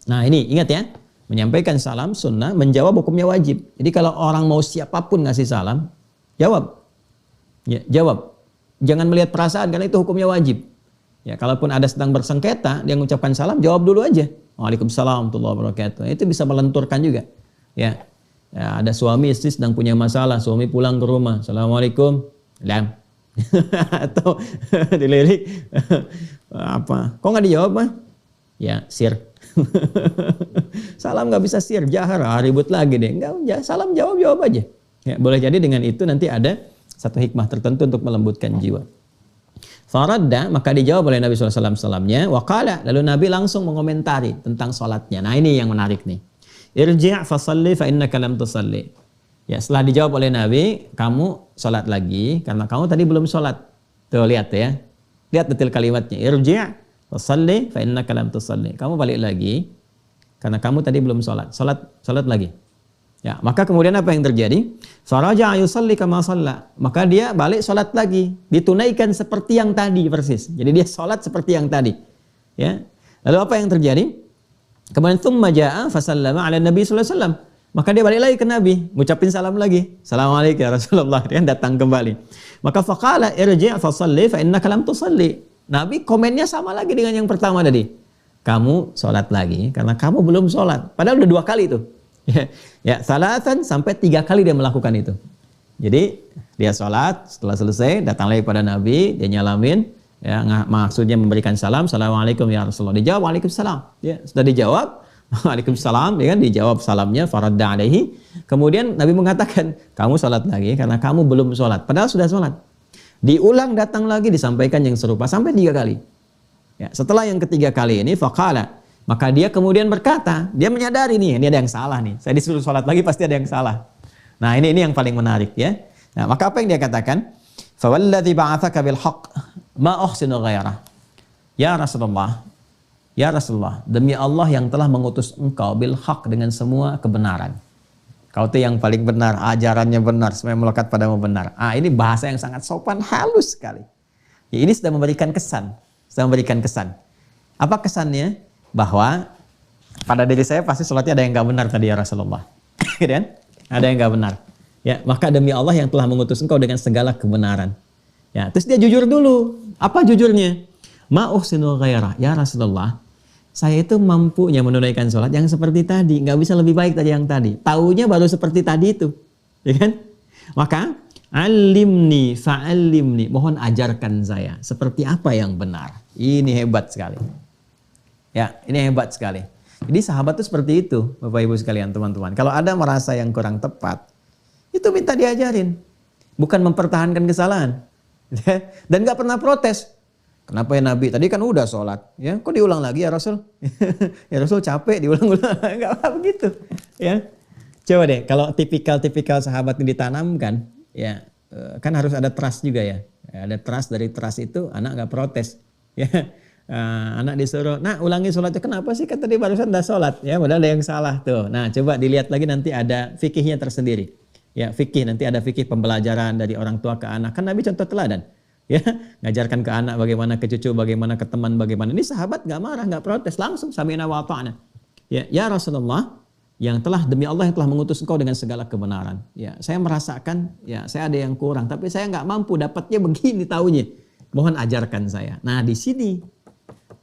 Nah, ini ingat ya, menyampaikan salam sunnah, menjawab hukumnya wajib. Jadi kalau orang mau siapapun ngasih salam, jawab. Ya, jawab. Jangan melihat perasaan karena itu hukumnya wajib. Ya, kalaupun ada sedang bersengketa, dia mengucapkan salam, jawab dulu aja. Waalaikumsalam warahmatullahi wabarakatuh. Itu bisa melenturkan juga. Ya. Ya, ada suami istri sedang punya masalah, suami pulang ke rumah, Assalamualaikum, lam. Atau dilirik apa? Kok nggak dijawab mah? Ya, sir. Salam nggak bisa sir, jahar, ribut lagi deh. Enggak, salam jawab aja. Ya, boleh jadi dengan itu nanti ada satu hikmah tertentu untuk melembutkan jiwa. Faradda, maka dijawab oleh Nabi SAW salamnya. Waqala, lalu Nabi langsung mengomentari tentang sholatnya. Nah ini yang menarik nih. Irji' fasalli fa innaka lam tusalli. Ya, setelah dijawab oleh Nabi, kamu sholat lagi karena kamu tadi belum sholat. Tuh lihat ya. Lihat detail kalimatnya. Irji' fasalli fa innaka lam tusalli. Kamu balik lagi karena kamu tadi belum sholat. Sholat lagi. Ya, maka kemudian apa yang terjadi? Faraja yusalli kama shalla. Maka dia balik sholat lagi, ditunaikan seperti yang tadi persis. Jadi dia sholat seperti yang tadi. Ya. Lalu apa yang terjadi? Kemudian tsumma jaa fasallama 'ala Nabi sallallahu alaihi wasallam. Maka dia balik lagi ke Nabi, ngucapin salam lagi. Assalamualaikum ya Rasulullah. Dia datang kembali. Maka faqala irji' fasalli fa innaka lam tusalli. Nabi komennya sama lagi dengan yang pertama tadi. Kamu sholat lagi karena kamu belum sholat. Padahal udah 2 kali itu. Ya, salatan sampai 3 kali dia melakukan itu. Jadi dia sholat, setelah selesai datang lagi pada Nabi, dia nyalamin, ya maksudnya memberikan salam, assalamualaikum ya Rasulullah. Dijawab waalaikumsalam. Ya, sudah dijawab waalaikumsalam, ya kan, dijawab salamnya, faradda alaihi. Kemudian Nabi mengatakan, kamu sholat lagi karena kamu belum sholat. Padahal sudah sholat. Diulang datang lagi disampaikan yang serupa sampai 3 kali. Ya, setelah yang ketiga kali ini faqala, maka dia kemudian berkata, dia menyadari nih, ini ada yang salah nih. Saya disuruh sholat lagi pasti ada yang salah. Nah, ini yang paling menarik ya. Nah, maka apa yang dia katakan? Fawalladzi ba'atsaka bil haqq ma uhsinu ghairah. Ya Rasulullah, ya Rasulullah, demi Allah yang telah mengutus engkau bil haqq dengan semua kebenaran. Kau itu yang paling benar, ajarannya benar, semua yang melekat padamu benar. Ini bahasa yang sangat sopan, halus sekali. Ya, ini sudah memberikan kesan, Apa kesannya? Bahwa pada diri saya pasti sholatnya ada yang nggak benar tadi ya Rasulullah. Gitu kan? Ada yang nggak benar. Ya, maka demi Allah yang telah mengutus engkau dengan segala kebenaran. Ya, terus dia jujur dulu. Apa jujurnya? Ma uhsinu ghairah. Ya Rasulullah, saya itu mampunya menunaikan sholat yang seperti tadi, nggak bisa lebih baik dari yang tadi. Taunya baru seperti tadi itu, ya kan? Maka alimni fa'alimni, mohon ajarkan saya seperti apa yang benar. Ini hebat sekali. Ya, ini hebat sekali. Jadi sahabat itu seperti itu, Bapak Ibu sekalian, teman-teman. Kalau ada merasa yang kurang tepat, itu minta diajarin, bukan mempertahankan kesalahan. Dan nggak pernah protes. Kenapa ya Nabi? Tadi kan udah sholat, ya? Kok diulang lagi ya Rasul? Ya Rasul capek diulang-ulang, nggak apa begitu, ya? Coba deh, kalau tipikal sahabat ini ditanamkan, ya kan harus ada trust juga ya. Ada trust, dari trust itu anak nggak protes, ya. Anak disuruh, nah ulangi sholatnya, kenapa sih kan tadi barusan udah sholat, ya padahal ada yang salah tuh. Nah coba dilihat lagi, nanti ada fikihnya tersendiri, ya fikih, nanti ada fikih pembelajaran dari orang tua ke anak, kan Nabi contoh teladan, ya ngajarkan ke anak bagaimana, ke cucu bagaimana, ke teman bagaimana. Ini sahabat nggak marah, nggak protes, langsung sami'na wa ata'na. Ya Rasulullah, yang telah, demi Allah yang telah mengutus engkau dengan segala kebenaran. Ya saya merasakan, ya saya ada yang kurang, tapi saya nggak mampu, dapatnya begini taunya. Mohon ajarkan saya. Nah di sini,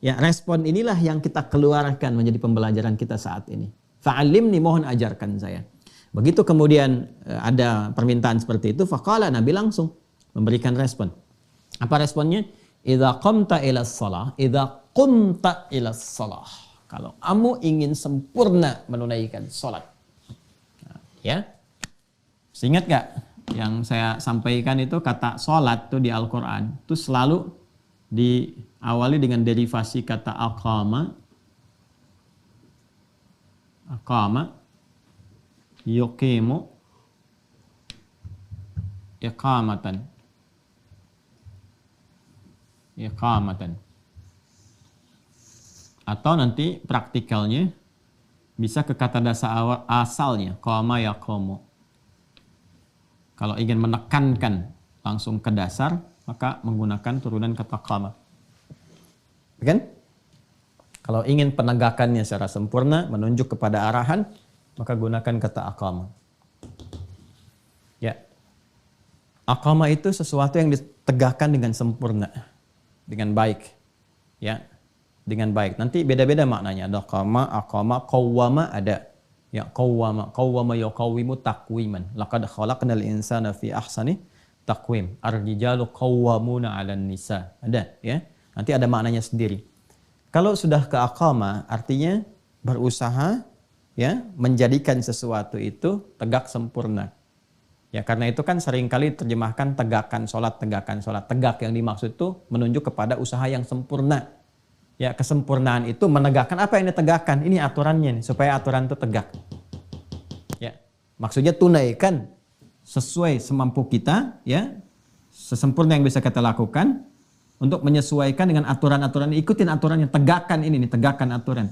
ya respon inilah yang kita keluarkan menjadi pembelajaran kita saat ini. Fa'alimni, mohon ajarkan saya. Begitu kemudian ada permintaan seperti itu, faqala, Nabi langsung memberikan respon. Apa responnya? Idza qumta ila shalah, idza qumta ila shalah. Kalau kamu ingin sempurna menunaikan salat. Nah, ya. Ingat gak yang saya sampaikan itu, kata salat tuh di Al-Qur'an itu selalu diawali dengan derivasi kata aqama, yuqimu, iqamatan. Atau nanti praktikalnya bisa ke kata dasar asalnya, qama yaqumu. Kalau ingin menekankan langsung ke dasar, maka menggunakan turunan kata qama. Kan? Kalau ingin penegakannya secara sempurna, menunjuk kepada arahan, maka gunakan kata aqama. Ya. Aqama itu sesuatu yang ditegakkan dengan sempurna, dengan baik. Ya. Dengan baik. Nanti beda-beda maknanya. Ada qama, aqama, qawwama ada. Ya, qawwama yuqawwimu taqwiman. Laqad khalaqnal insana fi ahsani taqwim. Ar-rijalu qawwamuna 'alan nisa. Ada, ya. Nanti ada maknanya sendiri. Kalau sudah ke aqama, artinya berusaha, ya, menjadikan sesuatu itu tegak sempurna. Ya, karena itu kan seringkali terjemahkan tegakkan sholat. Tegak yang dimaksud itu menunjuk kepada usaha yang sempurna. Ya, kesempurnaan itu menegakkan apa yang ditegakkan. Ini aturannya nih, supaya aturan itu tegak. Ya, maksudnya tunaikan sesuai semampu kita, ya, sesempurna yang bisa kita lakukan untuk menyesuaikan dengan aturan-aturan. Ikutin aturannya, tegakkan ini nih, tegakkan aturan.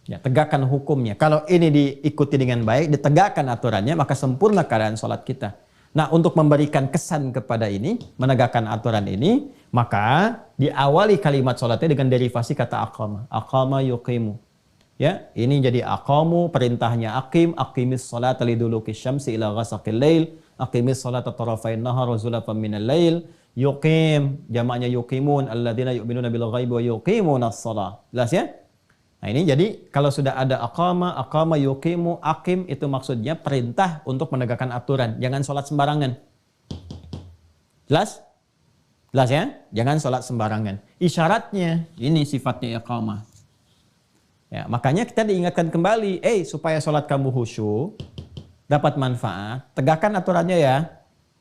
Ya, tegakkan hukumnya. Kalau ini diikuti dengan baik, ditegakkan aturannya, maka sempurna keadaan sholat kita. Nah, untuk memberikan kesan kepada ini, menegakkan aturan ini, maka diawali kalimat sholatnya dengan derivasi kata aqama. Aqama yuqimu. Ya, ini jadi aqamu, perintahnya aqim, aqimis sholata liduluki syamsi ila ghasaqil lail, aqimis sholata tarafain nahar wa zulafan minal lail, yuqim, jamaknya yuqimun, alladzina yu'minuna bil ghaibi wa yuqimuna as-shalah. Jelas ya? Nah ini jadi kalau sudah ada aqama yuqimu, aqim itu maksudnya perintah untuk menegakkan aturan. Jangan sholat sembarangan. Jelas? Jelas ya? Jangan sholat sembarangan. Isyaratnya, ini sifatnya iqamah. Ya, makanya kita diingatkan kembali, supaya sholat kamu khusyuk, dapat manfaat, tegakkan aturannya ya.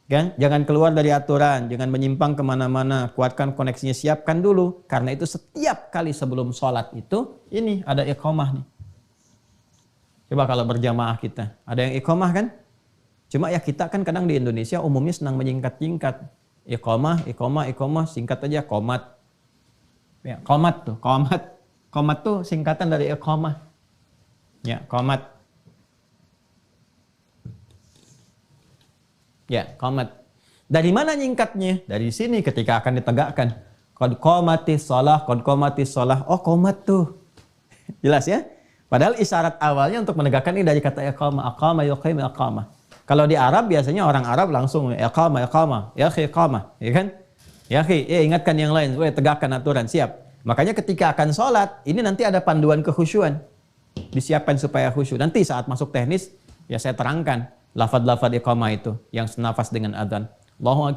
Kan? Jangan keluar dari aturan, jangan menyimpang kemana-mana, kuatkan koneksinya, siapkan dulu. Karena itu setiap kali sebelum sholat itu, ini ada iqamah nih. Coba kalau berjamaah kita, ada yang iqamah kan? Cuma ya kita kan kadang di Indonesia umumnya senang menyingkat-singkat. Iqamah, singkat aja, qomat. Ya, qomat tuh, qomat tuh singkatan dari iqamah. Ya, qomat. Ya, qomat. Dari mana nyingkatnya? Dari sini ketika akan ditegakkan. Qad qomatis shalah. Oh, qomat tuh. Jelas ya? Padahal isyarat awalnya untuk menegakkan ini dari kata iqamah. Aqama yuqim iqamah. Kalau di Arab biasanya orang Arab langsung iqamah. Ya akhi iqamah, ya kan? Ya akhi, ingatkan yang lain, tegakkan aturan, siap. Makanya ketika akan sholat, ini nanti ada panduan kekhusyuan. Disiapkan supaya khusyuk. Nanti saat masuk teknis, ya saya terangkan lafaz-lafaz iqamah itu yang senafas dengan adzan. Allahu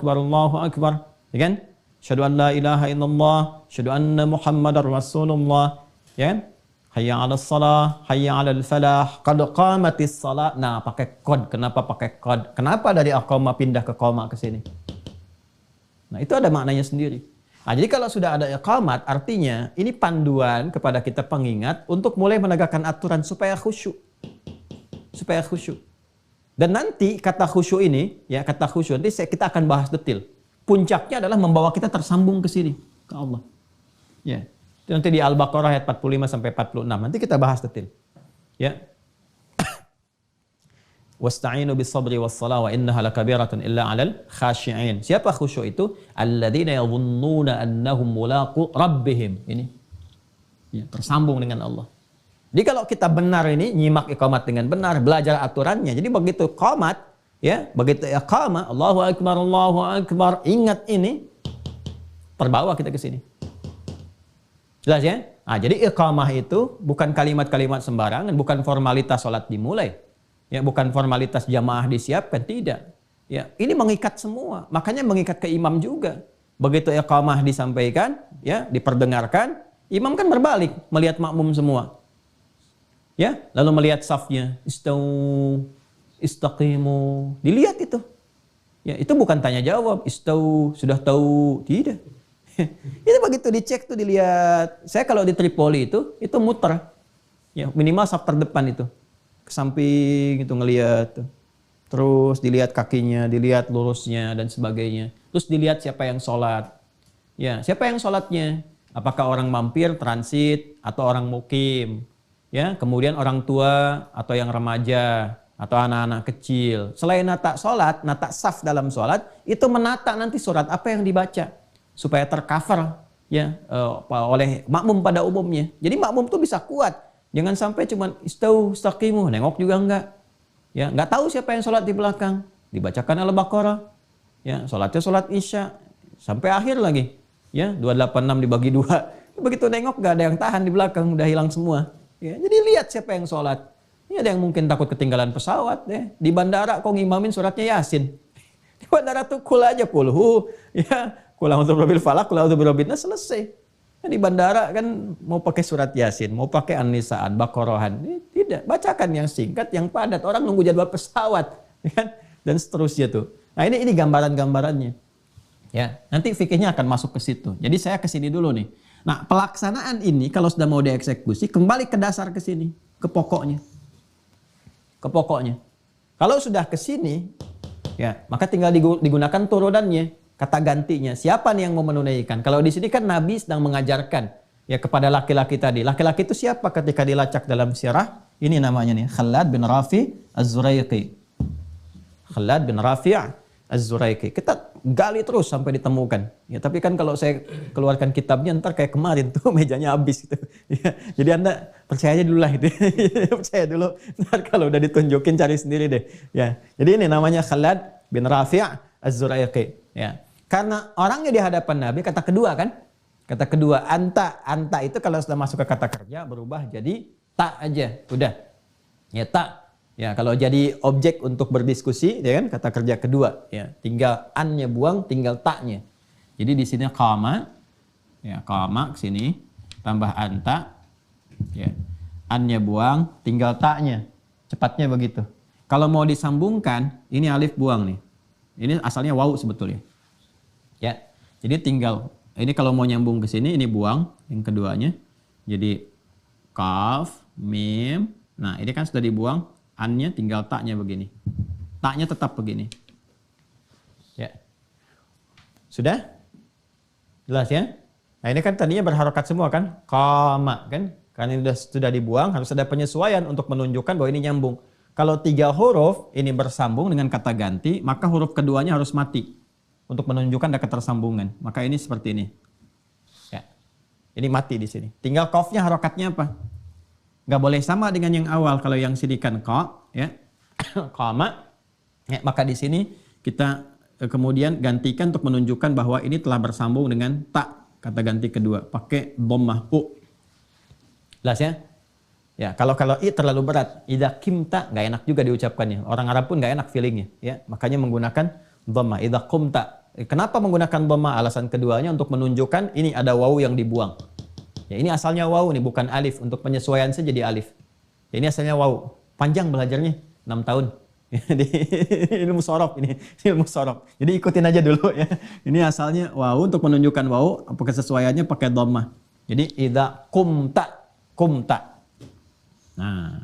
akbar. Ya kan? Syahadu an la ilaha illallah, syahadu anna Muhammadar Rasulullah. Ya kan? Hayya 'alas shalah, hayya 'alal falah, qad qamatis shalah. Nah, pakai qad. Kenapa pakai qad? Kenapa dari aqama pindah ke qama ke sini? Nah, itu ada maknanya sendiri. Nah, jadi kalau sudah ada iqamat, artinya ini panduan kepada kita pengingat untuk mulai menegakkan aturan supaya khusyuk. Supaya khusyuk. Dan nanti kata khusyuk ini, ya kata khusyuk nanti kita akan bahas detail. Puncaknya adalah membawa kita tersambung ke sini, ke Allah. Ya. Itu nanti di Al-Baqarah ayat 45 sampai 46. Nanti kita bahas detail. Ya. Wasta'inu bis-sabri was-salah wa innaha lakabiratun illa 'alal khashi'in. Siapa khusyuk itu? Alladzina yadhunnuna annahum mulaqu rabbihim. Ini. Ya, tersambung dengan Allah. Jadi kalau kita benar ini nyimak iqamat dengan benar, belajar aturannya. Jadi begitu qamat, ya, begitu iqamah, Allahu akbar, ingat ini, terbawa kita ke sini. Jelas ya? Nah, jadi iqamah itu bukan kalimat-kalimat sembarangan, bukan formalitas sholat dimulai. Ya, bukan formalitas jamaah disiapkan, tidak. Ya, ini mengikat semua. Makanya mengikat ke imam juga. Begitu iqamah disampaikan, ya, diperdengarkan, imam kan berbalik melihat makmum semua. Ya, lalu melihat safnya, istaqimu, dilihat itu. Ya, itu bukan tanya jawab, sudah tahu, tidak. Itu begitu dicek tuh dilihat. Saya kalau di Tripoli itu muter. Ya, minimal saf terdepan itu. Ke samping itu ngelihat. Terus dilihat kakinya, dilihat lurusnya dan sebagainya. Terus dilihat siapa yang sholat. Ya, siapa yang sholatnya? Apakah orang mampir, transit, atau orang mukim? Ya, kemudian orang tua atau yang remaja atau anak-anak kecil. Selain nata sholat, nata saf dalam sholat, itu menata nanti surat apa yang dibaca supaya tercover ya oleh makmum pada umumnya. Jadi makmum tuh bisa kuat. Jangan sampai cuma istaqimu, nengok juga enggak. Ya, enggak tahu siapa yang sholat di belakang. Dibacakan Al-Baqarah. Ya, sholatnya sholat Isya sampai akhir lagi. Ya, 286 dibagi 2. Begitu nengok enggak ada yang tahan di belakang, udah hilang semua. Ya, jadi lihat siapa yang sholat. Ini ada yang mungkin takut ketinggalan pesawat. Ya. Di bandara kok ngimamin suratnya Yasin. Di bandara tuh kul aja kulhu. Ya, kul a'udzu birabbil falaq, kul a'udzu birabbin nas, selesai. Ya, di bandara kan mau pakai surat Yasin, mau pakai An-Nisa, Baqarahan. Tidak, bacakan yang singkat, yang padat. Orang nunggu jadwal pesawat. Ya, dan seterusnya tuh. Nah ini gambaran-gambarannya. Ya, nanti fikihnya akan masuk ke situ. Jadi saya ke sini dulu nih. Nah, pelaksanaan ini kalau sudah mau dieksekusi, kembali ke dasar ke sini, ke pokoknya. Ke pokoknya. Kalau sudah ke sini, ya, maka tinggal digunakan turunannya, kata gantinya. Siapa nih yang mau menunaikan? Kalau di sini kan Nabi sedang mengajarkan ya kepada laki-laki tadi. Laki-laki itu siapa ketika dilacak dalam sirah? Ini namanya nih, Khalad bin Rafi Az-Zuraiqi. Khalad bin Rafi' Az-Zuraiqi. Kita gali terus sampai ditemukan. Ya, tapi kan kalau saya keluarkan kitabnya ntar kayak kemarin tuh mejanya habis gitu. Ya, jadi Anda percaya aja dulu lah gitu. Percaya dulu. Ntar kalau udah ditunjukin cari sendiri deh. Ya. Jadi ini namanya Khalad bin Rafi' Az-Zuraiqi. Ya. Karena orangnya di hadapan Nabi kata kedua kan? Kata kedua, anta. Anta itu kalau sudah masuk ke kata kerja berubah jadi tak aja. Udah. Ya tak. Ya kalau jadi objek untuk berdiskusi, ya kan? Kata kerja kedua. Ya tinggal an-nya buang, tinggal taknya. Jadi di sini qama. Ya qama ke sini. Tambah anta. Ya. An-nya buang, tinggal taknya. Cepatnya begitu. Kalau mau disambungkan, ini alif buang nih. Ini asalnya waw sebetulnya. Ya. Jadi tinggal ini kalau mau nyambung ke sini, ini buang yang keduanya. Jadi kaf, mim. Nah ini kan sudah dibuang. An-nya tinggal taknya begini. Taknya tetap begini. Ya. Sudah? Jelas ya? Nah ini kan tadinya berharokat semua kan? Qama kan? Karena ini sudah dibuang, harus ada penyesuaian untuk menunjukkan bahwa ini nyambung. Kalau 3 huruf ini bersambung dengan kata ganti, maka huruf keduanya harus mati. Untuk menunjukkan ada ketersambungan. Maka ini seperti ini. Ya. Ini mati di sini. Tinggal qafnya harokatnya apa? Nggak boleh sama dengan yang awal. Kalau yang sini kan qa, ya. Qama. Ya, maka di sini kita kemudian gantikan untuk menunjukkan bahwa ini telah bersambung dengan ta, kata ganti kedua. Pakai dhammah u. Jelas ya? Ya, kalau i terlalu berat, idza qimta nggak enak juga diucapkannya. Orang Arab pun nggak enak feelingnya, ya. Makanya menggunakan dhammah. Idza qumta. Kenapa menggunakan dhammah? Alasan keduanya untuk menunjukkan ini ada waw yang dibuang. Ya, ini asalnya waw nih, bukan alif. Untuk penyesuaian saja jadi alif. Ya, ini asalnya waw. Panjang belajarnya, 6 tahun. Di ilmu sorof ini, ilmu sorof. Jadi ikutin aja dulu ya. Ini asalnya waw, untuk menunjukkan waw, apa kesesuaiannya pakai dhammah. Jadi idza qumta, qumta. Nah,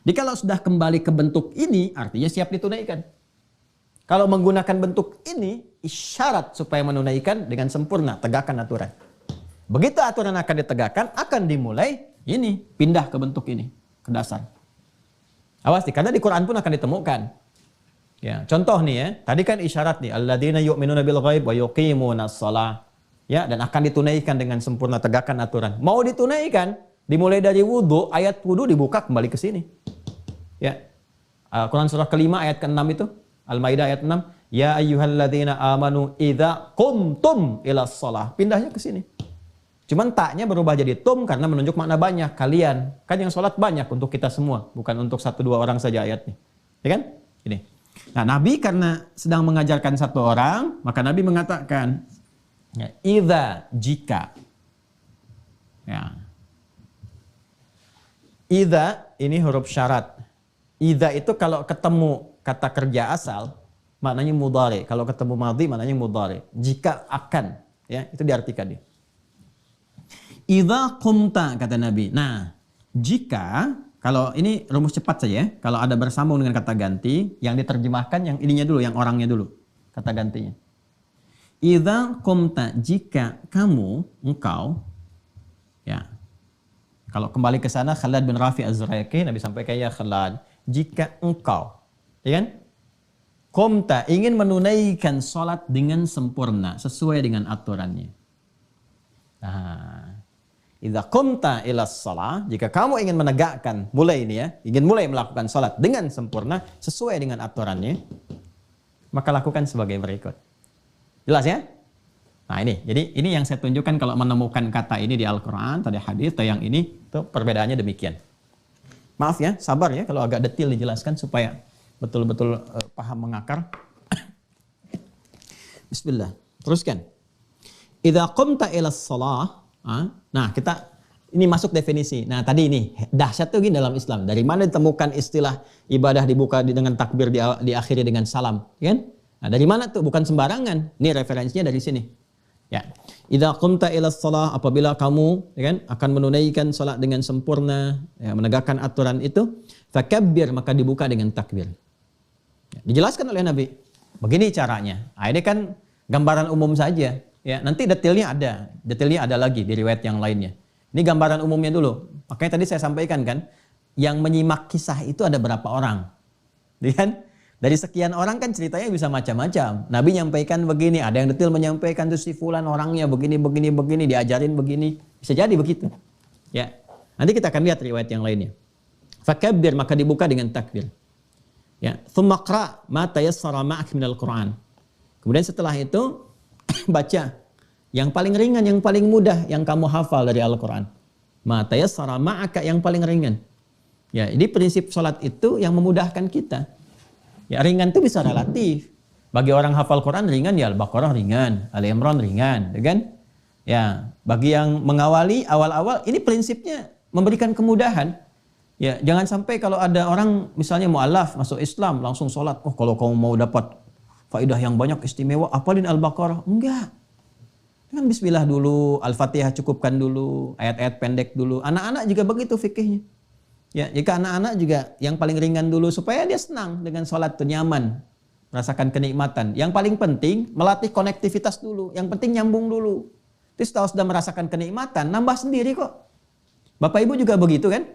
jadi kalau sudah kembali ke bentuk ini, artinya siap ditunaikan. Kalau menggunakan bentuk ini, isyarat supaya menunaikan dengan sempurna, tegakkan aturan. Begitu aturan akan ditegakkan, akan dimulai ini, pindah ke bentuk ini, ke dasar. Awas nih, karena di Quran pun akan ditemukan. Ya, contoh nih ya, tadi kan isyarat nih, alladzina yu'minuna bil ghaib wa yuqimunas shalah. Ya, dan akan ditunaikan dengan sempurna, tegakkan aturan. Mau ditunaikan, dimulai dari wudu, ayat wudu dibuka kembali ke sini. Ya. Quran surah kelima ayat ke-6 itu. Al-Maidah ayat 6, ya ayyuhalladzina amanu idza qumtum ilas shalah. Pindahnya ke sini. Cuman taknya berubah jadi tum karena menunjuk makna banyak. Kalian, kan yang sholat banyak untuk kita semua, bukan untuk 1-2 orang saja ayatnya. Ya kan? Ini. Nah, Nabi karena sedang mengajarkan 1 orang, maka Nabi mengatakan, ya, idza, jika. Ya. Idza ini huruf syarat. Idza itu kalau ketemu kata kerja asal maknanya mudhari. Kalau ketemu madhi maknanya mudhari. Jika akan, ya, itu diartikan dia. Idza qumta kata Nabi. Nah, jika kalau ini rumus cepat saja ya. Kalau ada bersambung dengan kata ganti, yang diterjemahkan yang ininya dulu, yang orangnya dulu. Kata gantinya. Idza qumta, jika kamu, engkau, ya. Kalau kembali ke sana Khalad bin Rafi Az-Zurayqi, Nabi sampaikan, ya Khalad, jika engkau, ya kan? Qumta, ingin menunaikan sholat dengan sempurna, sesuai dengan aturannya. Nah, idza qumta ilas shalah, jika kamu ingin menegakkan, mulai ini ya, ingin mulai melakukan sholat dengan sempurna, sesuai dengan aturannya, maka lakukan sebagai berikut. Jelas ya? Nah ini, jadi ini yang saya tunjukkan kalau menemukan kata ini di Al-Quran, tadi hadis, atau yang ini, itu perbedaannya demikian. Maaf ya, sabar ya kalau agak detail dijelaskan supaya betul-betul paham mengakar. Bismillah, teruskan. Idza qumta ilas shalah, nah kita ini masuk definisi. Nah tadi ini dahsyat tuh gini dalam Islam. Dari mana ditemukan istilah ibadah dibuka dengan takbir, diakhiri dengan salam, kan? Nah dari mana tuh? Bukan sembarangan. Ini referensinya dari sini. Ya, idza qumta ilas shalah, apabila kamu, ya kan, akan menunaikan salat dengan sempurna, ya, menegakkan aturan itu, fakabbir, maka dibuka dengan takbir. Ya, dijelaskan oleh Nabi. Begini caranya. Nah, ini kan gambaran umum saja. Ya, nanti detailnya ada lagi di riwayat yang lainnya. Ini gambaran umumnya dulu. Makanya tadi saya sampaikan kan, yang menyimak kisah itu ada berapa orang, ya kan? Dari sekian orang kan ceritanya bisa macam-macam. Nabi nyampaikan begini, ada yang detail menyampaikan tuh si fulan orangnya begini, diajarin begini. Bisa jadi begitu. Ya. Nanti kita akan lihat riwayat yang lainnya. Fakabbir, maka dibuka dengan takbir. Ya, tsumma qra ma tayassara ma'ak minal Qur'an. Kemudian setelah itu baca Yang paling ringan, yang paling mudah yang kamu hafal dari Al-Quran. Ma tayassara ma'aka, yang paling ringan. Ya, jadi prinsip sholat itu yang memudahkan kita. Ya, ringan itu bisa relatif. Bagi orang hafal Quran ringan ya Al-Baqarah ringan, Ali Imran ringan, ya kan? Ya, bagi yang mengawali awal-awal ini prinsipnya memberikan kemudahan. Ya, jangan sampai kalau ada orang misalnya mu'alaf masuk Islam langsung sholat. Oh, kalau kamu mau dapat faidah yang banyak istimewa, apalin Al-Baqarah. Enggak. Kan bismillah dulu, Al-Fatihah cukupkan dulu, ayat-ayat pendek dulu. Anak-anak juga begitu fikihnya. Ya, jika anak-anak juga yang paling ringan dulu supaya dia senang dengan sholat itu nyaman, merasakan kenikmatan. Yang paling penting melatih konektivitas dulu. Yang penting nyambung dulu. Terus kalau sudah merasakan kenikmatan, nambah sendiri kok. Bapak Ibu juga begitu kan?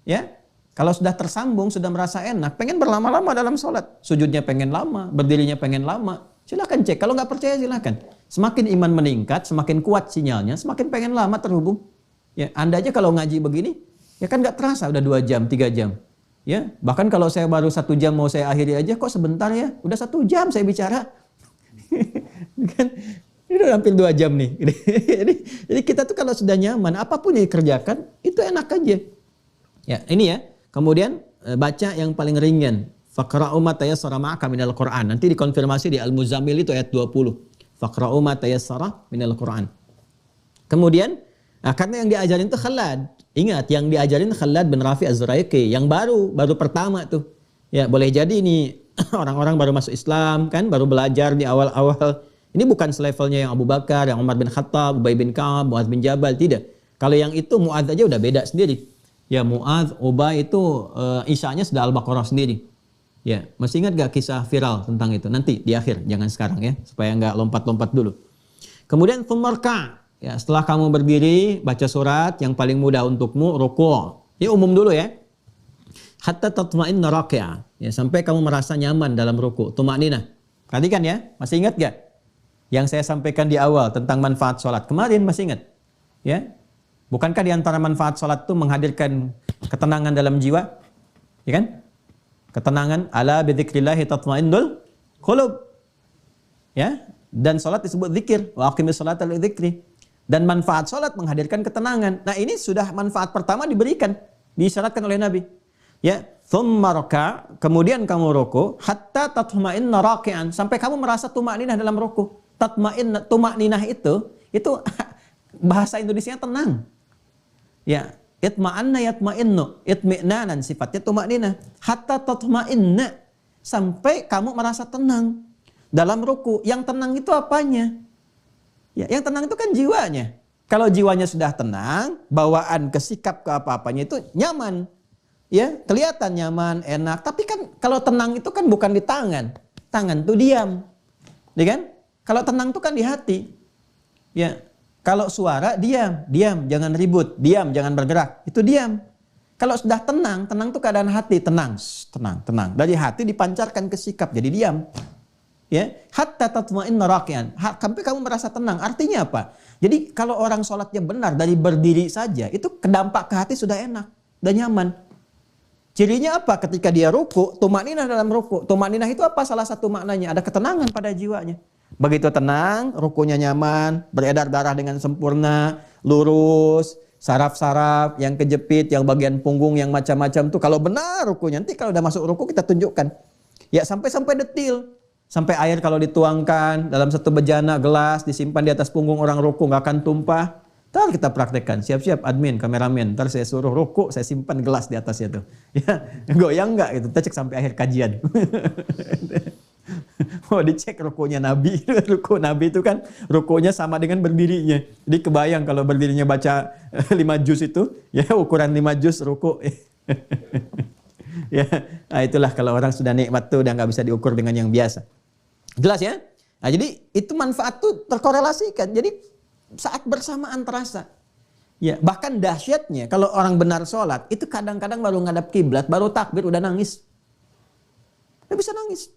Ya, kalau sudah tersambung, sudah merasa enak, pengen berlama-lama dalam sholat. Sujudnya pengen lama, berdirinya pengen lama. Silakan cek. Kalau nggak percaya silakan. Semakin iman meningkat, semakin kuat sinyalnya, semakin pengen lama terhubung. Ya, Anda aja kalau ngaji begini, ya kan nggak terasa udah 2 jam, 3 jam. Ya, bahkan kalau saya baru 1 jam mau saya akhiri aja, kok sebentar ya, udah 1 jam saya bicara. Kan, ini udah hampir 2 jam nih. Jadi kita tuh kalau sudah nyaman, apapun yang dikerjakan, itu enak aja. Ya, ini ya. Kemudian baca yang paling ringan. Faqra'u ma tayassara ma'aka minal Qur'an. Nanti dikonfirmasi di Al-Muzammil itu ayat 20. Faqra'u ma tayassara minal Qur'an. Kemudian, karena yang diajarin itu Khalad. Ingat, yang diajarin Khalad bin Rafi Az-Zuraiki. Yang baru pertama tuh. Ya, boleh jadi ini orang-orang baru masuk Islam kan, baru belajar di awal-awal. Ini bukan selevelnya yang Abu Bakar, yang Umar bin Khattab, Ubay bin Ka'ab, Mu'adz bin Jabal, tidak. Kalau yang itu Mu'adz aja udah beda sendiri. Ya, Mu'adz, Ubay itu isyanya sudah Al-Baqarah sendiri. Ya, masih ingat gak kisah viral tentang itu? Nanti di akhir, jangan sekarang ya, supaya nggak lompat-lompat dulu. Kemudian tsummarka, ya setelah kamu berdiri baca surat yang paling mudah untukmu ruku'. Ini umum dulu ya. Hatta tatma'inna raki'ah, ya sampai kamu merasa nyaman dalam ruku'. Tuma'ninah. Perhatikan ya, masih ingat gak? Yang saya sampaikan di awal tentang manfaat sholat kemarin masih ingat? Ya, bukankah di antara manfaat sholat itu menghadirkan ketenangan dalam jiwa? Ya kan? Ketenangan, ala bidzikrillahi tatmainnul qulub. Ya, dan salat disebut zikir, wa aqimis sholata lidzikri. Dan manfaat salat menghadirkan ketenangan. Nah, ini sudah manfaat pertama diberikan, disyaratkan oleh Nabi. Ya, tsumma raka, kemudian kamu ruku hatta tatma'inna raki'an, sampai kamu merasa tumakninah dalam ruku. Tumakninah itu bahasa Indonesianya tenang. Ya, itma'anna yatma'innu, itmi'nanan sifatnya tumakninah. Hatta tatma'inna, sampai kamu merasa tenang dalam ruku. Yang tenang itu apanya? Ya, yang tenang itu kan jiwanya. Kalau jiwanya sudah tenang, bawaan ke sikap ke apa-apanya itu nyaman. Ya, kelihatan nyaman, enak. Tapi kan kalau tenang itu kan bukan di tangan. Tangan itu diam. Ya kan? Kalau tenang itu kan di hati. Ya. Kalau suara diam, jangan ribut, diam, jangan bergerak, itu diam. Kalau sudah tenang itu keadaan hati, tenang. Dari hati dipancarkan ke sikap, jadi diam. Ya, hatta tatma'inna raki'an, sampai kamu merasa tenang. Artinya apa? Jadi kalau orang sholatnya benar dari berdiri saja, itu kedampak ke hati sudah enak, dan nyaman. Cirinya apa? Ketika dia ruku, tumakninah dalam ruku. Tumakninah itu apa? Salah satu maknanya ada ketenangan pada jiwanya. Begitu tenang, rukunya nyaman, beredar darah dengan sempurna, lurus, saraf-saraf yang kejepit, yang bagian punggung yang macam-macam tuh kalau benar rukunya. Nanti kalau udah masuk ruku kita tunjukkan. Ya sampai detil. Sampai air kalau dituangkan dalam satu bejana gelas disimpan di atas punggung orang ruku nggak akan tumpah. Ntar kita praktekkan. Siap-siap admin, kameramen. Ntar saya suruh ruku, saya simpan gelas di atasnya tuh. Ya, goyang nggak gitu. Kita cek sampai akhir kajian. Oh, dicek rukunya Nabi. Ruku Nabi itu kan rukunya sama dengan berdirinya. Jadi kebayang kalau berdirinya baca 5 juz itu, ya ukuran 5 juz ruku. Ya, nah itulah kalau orang sudah nikmat tuh udah nggak bisa diukur dengan yang biasa. Jelas ya? Nah, jadi itu manfaat tuh terkorelasikan. Jadi saat bersamaan terasa. Ya, bahkan dahsyatnya kalau orang benar sholat itu kadang-kadang baru ngadap kiblat, baru takbir udah nangis. Dia bisa nangis.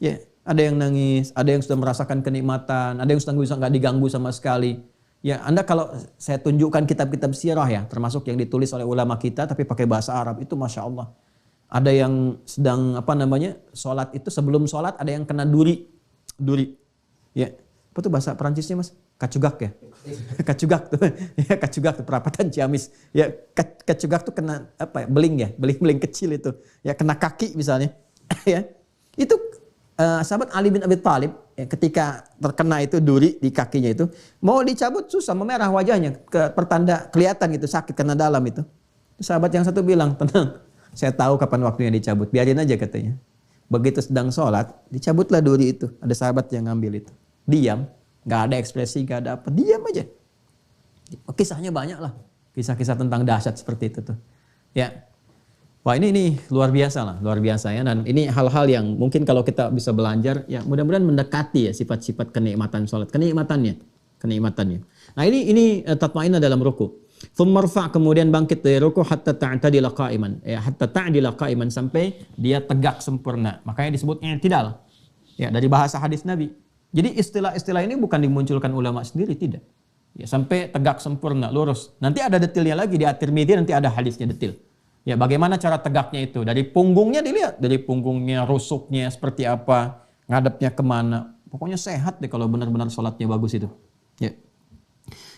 Ya, ada yang nangis, ada yang sudah merasakan kenikmatan, ada yang sudah bisa nggak diganggu sama sekali. Ya, Anda kalau saya tunjukkan kitab-kitab sirah ya, termasuk yang ditulis oleh ulama kita tapi pakai bahasa Arab itu masya Allah. Ada yang sedang sholat itu sebelum sholat ada yang kena duri. Ya, apa tuh bahasa Perancisnya mas? Kacugak ya. Kacugak tuh. Ya, kacugak tuh perapatan Ciamis. Ya, kacugak tuh kena apa ya? Beling ya, beling-beling kecil itu. Ya, kena kaki misalnya. Ya. Itu sahabat Ali bin Abi Thalib ya, ketika terkena itu duri di kakinya itu, mau dicabut susah, memerah wajahnya, pertanda kelihatan gitu sakit karena dalam itu. Sahabat yang satu bilang, tenang, saya tahu kapan waktunya dicabut, biarin aja katanya. Begitu sedang sholat, dicabutlah duri itu. Ada sahabat yang ngambil itu. Diam, nggak ada ekspresi, nggak ada apa, diam aja. Kisahnya banyak lah, kisah-kisah tentang dahsyat seperti itu tuh. Ya, wah ini luar biasa lah, luar biasa ya. Dan ini hal-hal yang mungkin kalau kita bisa belajar, ya mudah-mudahan mendekati ya sifat-sifat kenikmatan sholat, kenikmatannya. Nah ini tatmainnah dalam ruku. Thummarfa, kemudian bangkit dari ruku hatta ta'tadila qa'iman. Ya, hatta ta'dila qa'iman, sampai dia tegak sempurna. Makanya disebut i'tidal. Ya, dari bahasa hadis Nabi. Jadi istilah-istilah ini bukan dimunculkan ulama sendiri, tidak. Ya, sampai tegak sempurna, lurus. Nanti ada detailnya lagi di At-Tirmidzi, nanti ada hadisnya detail. Ya, bagaimana cara tegaknya itu? Dari punggungnya dilihat, dari punggungnya, rusuknya seperti apa, ngadepnya kemana. Pokoknya sehat deh kalau benar-benar sholatnya bagus itu. Ya.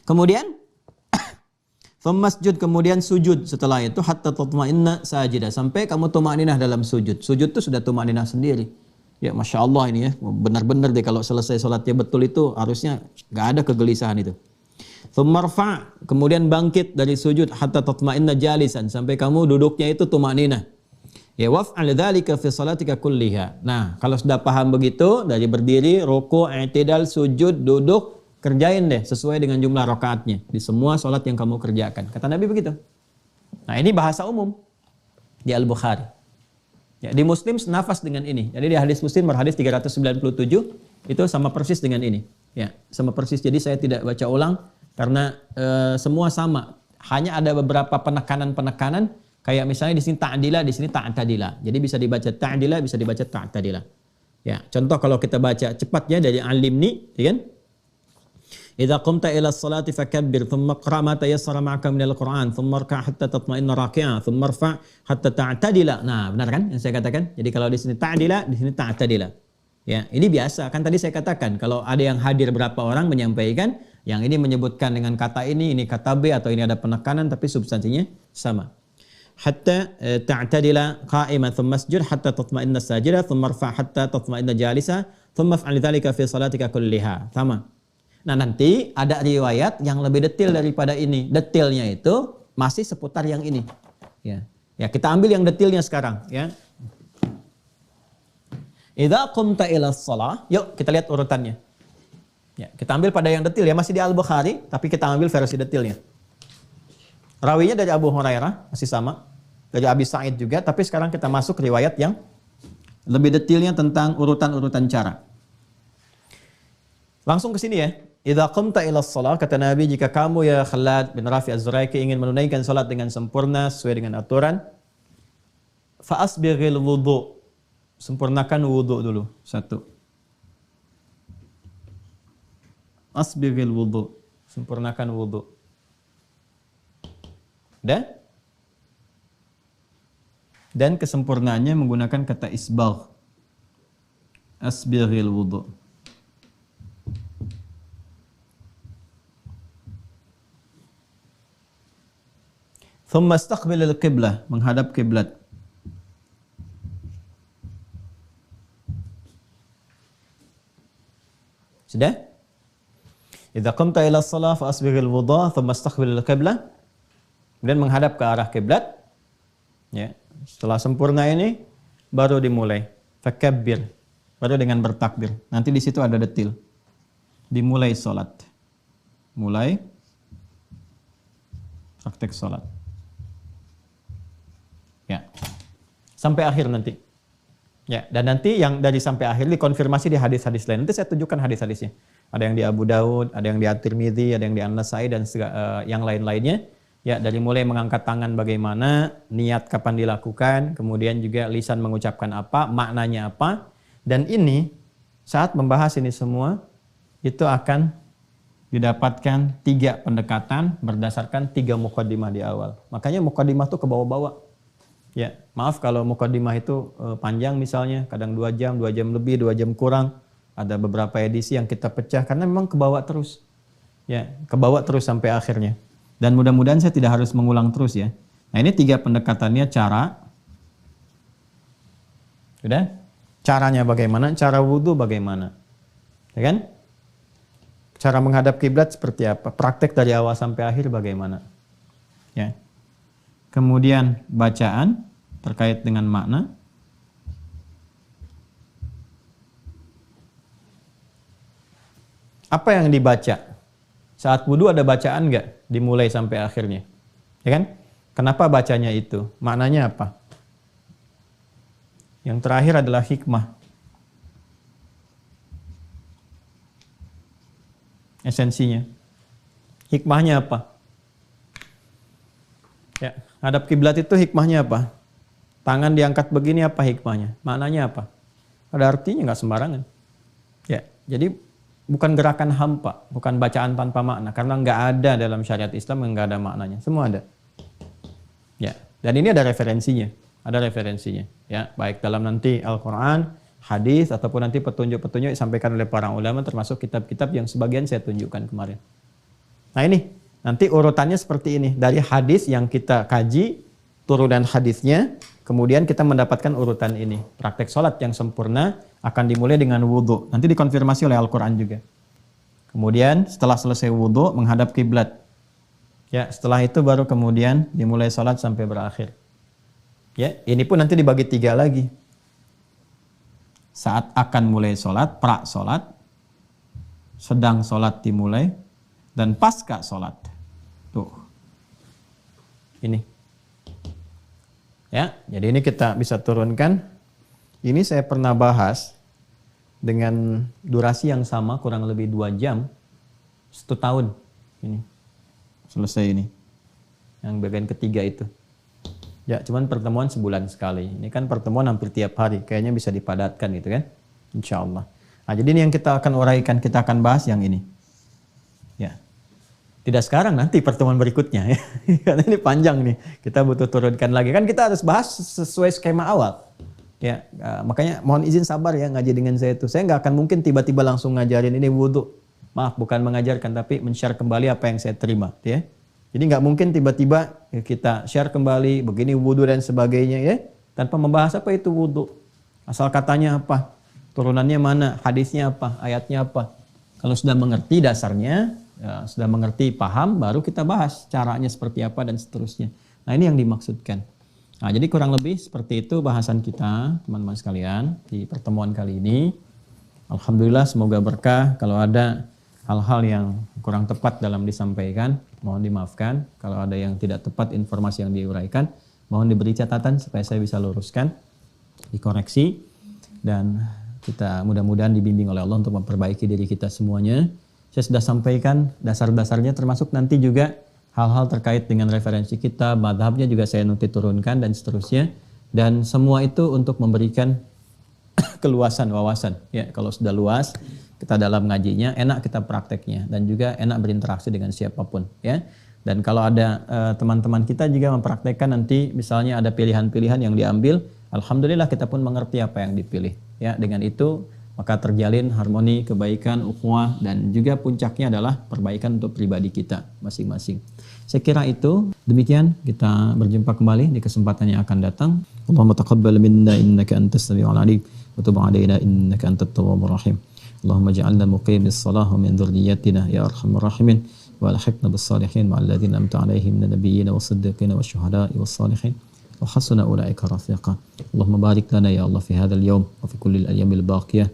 Kemudian masjud, kemudian sujud setelah itu hatta tatma'inna sajidah, sampai kamu tumaninah dalam sujud. Sujud itu sudah tumaninah sendiri. Ya, Masya Allah ini ya, benar-benar deh kalau selesai sholatnya betul itu harusnya nggak ada kegelisahan itu. Tsummarfa, kemudian bangkit dari sujud hatta tatma'inna jalisan, sampai kamu duduknya itu tumaninah. Ya, waf'al dzalika fi salatika kulliha. Nah, kalau sudah paham begitu, dari berdiri, ruku', i'tidal, sujud, duduk, kerjain deh sesuai dengan jumlah rakaatnya di semua sholat yang kamu kerjakan. Kata Nabi begitu. Nah, ini bahasa umum di Al-Bukhari. Ya, di Muslim senafas dengan ini. Jadi di hadis Muslim berhadis 397 itu sama persis dengan ini. Ya, sama persis. Jadi saya tidak baca ulang karena semua sama. Hanya ada beberapa penekanan-penekanan, kayak misalnya di sini ta'dila, di sini ta'tadila. Jadi bisa dibaca ta'dila, bisa dibaca ta'tadila. Ya, contoh kalau kita baca cepatnya dari Alimni, ya kan? Idza qumta ila as-salati fakabbir, thumma iqra' ma tayassara ma'aka min al-Qur'an, thumma irka' hatta tatma'inna raki'an, thumma irfa' hatta ta'tadila. Nah, benar kan yang saya katakan? Jadi kalau di sini ta'dila, di sini ta'tadila. Ya, ini biasa. Kan tadi saya katakan kalau ada yang hadir berapa orang menyampaikan, yang ini menyebutkan dengan kata ini kata B, atau ini ada penekanan tapi substansinya sama. Hatta ta'tadila qa'iman, thumma masjud hatta tatma'inna sajida, thumma irfa' hatta tatma'inna jalisa, thumma fa'al dzalika fi salatika kulliha. Sama. Nah, nanti ada riwayat yang lebih detail daripada ini. Detailnya itu masih seputar yang ini. Ya, ya kita ambil yang detailnya sekarang. Ya. Idza qumta ila shalah, yuk kita lihat urutannya. Ya, kita ambil pada yang detail ya, masih di Al-Bukhari, tapi kita ambil versi detailnya. Rawinya dari Abu Hurairah, masih sama. Dari Abi Sa'id juga, tapi sekarang kita masuk riwayat yang lebih detailnya tentang urutan-urutan cara. Langsung ke sini ya. Idza qumta ila shalah, kata Nabi, jika kamu ya Khalad bin Rafi Az-Zuraiki ingin menunaikan salat dengan sempurna sesuai dengan aturan, fa asbighil wudu, sempurnakan wudu dulu. Satu. Asbighil wudu, sempurnakan wudu. Dan kesempurnaannya menggunakan kata isbagh. Asbighil wudu. Thumma istaqbil al-qiblah, menghadap kiblat. Sudah? Idza qumta ila shalah fa asbighil wudu, thumma istaqbil al-qiblah. Kemudian menghadap ke arah kiblat. Ya, setelah sempurna ini baru dimulai. Fakabbir, baru dengan bertakbir. Nanti di situ ada detil. Dimulai salat. Mulai praktek salat. Ya, sampai akhir nanti. Ya, dan nanti yang dari sampai akhir dikonfirmasi di hadis-hadis lain. Nanti saya tunjukkan hadis-hadisnya. Ada yang di Abu Daud, ada yang di At-Tirmidzi, ada yang di An-Nasai, dan yang lain-lainnya. Ya, dari mulai mengangkat tangan bagaimana, niat kapan dilakukan, kemudian juga lisan mengucapkan apa, maknanya apa. Dan ini saat membahas ini semua itu akan didapatkan 3 pendekatan berdasarkan 3 muqaddimah di awal. Makanya muqaddimah itu ke bawah-bawah. Ya, maaf kalau muqaddimah itu panjang misalnya, kadang 2 jam lebih, 2 jam kurang. Ada beberapa edisi yang kita pecah karena memang ke bawah terus. Ya, kebawa terus sampai akhirnya. Dan mudah-mudahan saya tidak harus mengulang terus ya. Nah, ini 3 pendekatannya cara. Sudah? Caranya bagaimana? Cara wudhu bagaimana? Ya kan? Cara menghadap kiblat seperti apa? Praktek dari awal sampai akhir bagaimana? Ya. Kemudian bacaan terkait dengan makna. Apa yang dibaca? Saat wudhu ada bacaan nggak? Dimulai sampai akhirnya. Ya kan? Kenapa bacanya itu? Maknanya apa? Yang terakhir adalah hikmah. Esensinya. Hikmahnya apa? Ya, hadap kiblat itu hikmahnya apa? Tangan diangkat begini apa hikmahnya? Maknanya apa? Ada artinya nggak sembarangan. Ya, jadi bukan gerakan hampa, bukan bacaan tanpa makna, karena nggak ada dalam syariat Islam yang nggak ada maknanya. Semua ada. Ya, dan ini ada referensinya. Ada referensinya. Ya, baik dalam nanti Al-Quran, hadis ataupun nanti petunjuk-petunjuk disampaikan oleh para ulama termasuk kitab-kitab yang sebagian saya tunjukkan kemarin. Nah ini, nanti urutannya seperti ini. Dari hadis yang kita kaji, turunan hadisnya, kemudian kita mendapatkan urutan ini. Praktek sholat yang sempurna akan dimulai dengan wudhu. Nanti dikonfirmasi oleh Al-Quran juga. Kemudian setelah selesai wudhu, menghadap kiblat. Ya, setelah itu baru kemudian dimulai sholat sampai berakhir. Ya, ini pun nanti dibagi 3 lagi. Saat akan mulai sholat, pra sholat, sedang sholat dimulai, dan pasca sholat. Tuh. Ini. Ya, jadi ini kita bisa turunkan. Ini saya pernah bahas dengan durasi yang sama, kurang lebih 2 jam, 1 tahun. Ini. Selesai ini. Yang bagian ketiga itu. Ya, cuman pertemuan sebulan sekali. Ini kan pertemuan hampir tiap hari. Kayaknya bisa dipadatkan gitu kan. Insya Allah. Nah, jadi ini yang kita akan uraikan. Kita akan bahas yang ini. Ya. Tidak sekarang, nanti pertemuan berikutnya. Ya. Karena ini panjang nih. Kita butuh turunkan lagi. Kan kita harus bahas sesuai skema awal. Ya, makanya mohon izin sabar ya ngaji dengan saya itu. Saya nggak akan mungkin tiba-tiba langsung ngajarin ini wudhu. Maaf, bukan mengajarkan, tapi men-share kembali apa yang saya terima. Ya. Jadi nggak mungkin tiba-tiba kita share kembali begini wudhu dan sebagainya ya, tanpa membahas apa itu wudhu, asal katanya apa, turunannya mana, hadisnya apa, ayatnya apa. Kalau sudah mengerti dasarnya, ya, sudah mengerti paham, baru kita bahas caranya seperti apa dan seterusnya. Nah ini yang dimaksudkan. Nah jadi kurang lebih seperti itu bahasan kita teman-teman sekalian di pertemuan kali ini. Alhamdulillah semoga berkah. Kalau ada hal-hal yang kurang tepat dalam disampaikan, mohon dimaafkan. Kalau ada yang tidak tepat informasi yang diuraikan, mohon diberi catatan supaya saya bisa luruskan, dikoreksi, dan kita mudah-mudahan dibimbing oleh Allah untuk memperbaiki diri kita semuanya. Saya sudah sampaikan dasar-dasarnya, termasuk nanti juga hal-hal terkait dengan referensi kita, madhabnya juga saya nanti turunkan dan seterusnya. Dan semua itu untuk memberikan keluasan wawasan. Ya, kalau sudah luas, kita dalam ngajinya, enak kita prakteknya dan juga enak berinteraksi dengan siapapun ya. Dan kalau ada teman-teman kita juga mempraktekkan nanti misalnya ada pilihan-pilihan yang diambil, alhamdulillah kita pun mengerti apa yang dipilih ya. Dengan itu maka terjalin harmoni, kebaikan, ukhuwah, dan juga puncaknya adalah perbaikan untuk pribadi kita masing-masing. Saya kira itu demikian, kita berjumpa kembali di kesempatan yang akan datang. Allahumma taqabbal minna innaka antas samiul alim wa tub 'alaina innaka antat tawwabur rahim. اللهم اجعلنا مقيم الصلاة ومن ذريتنا يا أرحم الراحمين وألحقنا بالصالحين مع الذين أنعمت عليهم من النبيين والصديقين والشهداء والصالحين وحسن أولئك رفيقا اللهم بارك لنا يا الله في هذا اليوم وفي كل الأيام الباقية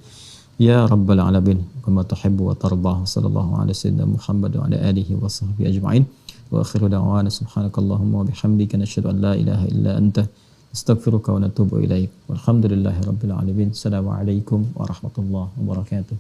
يا رب العالمين كما تحب وترضى صلى الله على سيدنا محمد وعلى آله وصحبه أجمعين وآخر دعوانا سبحانك اللهم وبحمدك نشهد أن لا إله إلا أنت استغفرك ونتوب إليك والحمد لله رب العالمين السلام عليكم ورحمة الله وبركاته.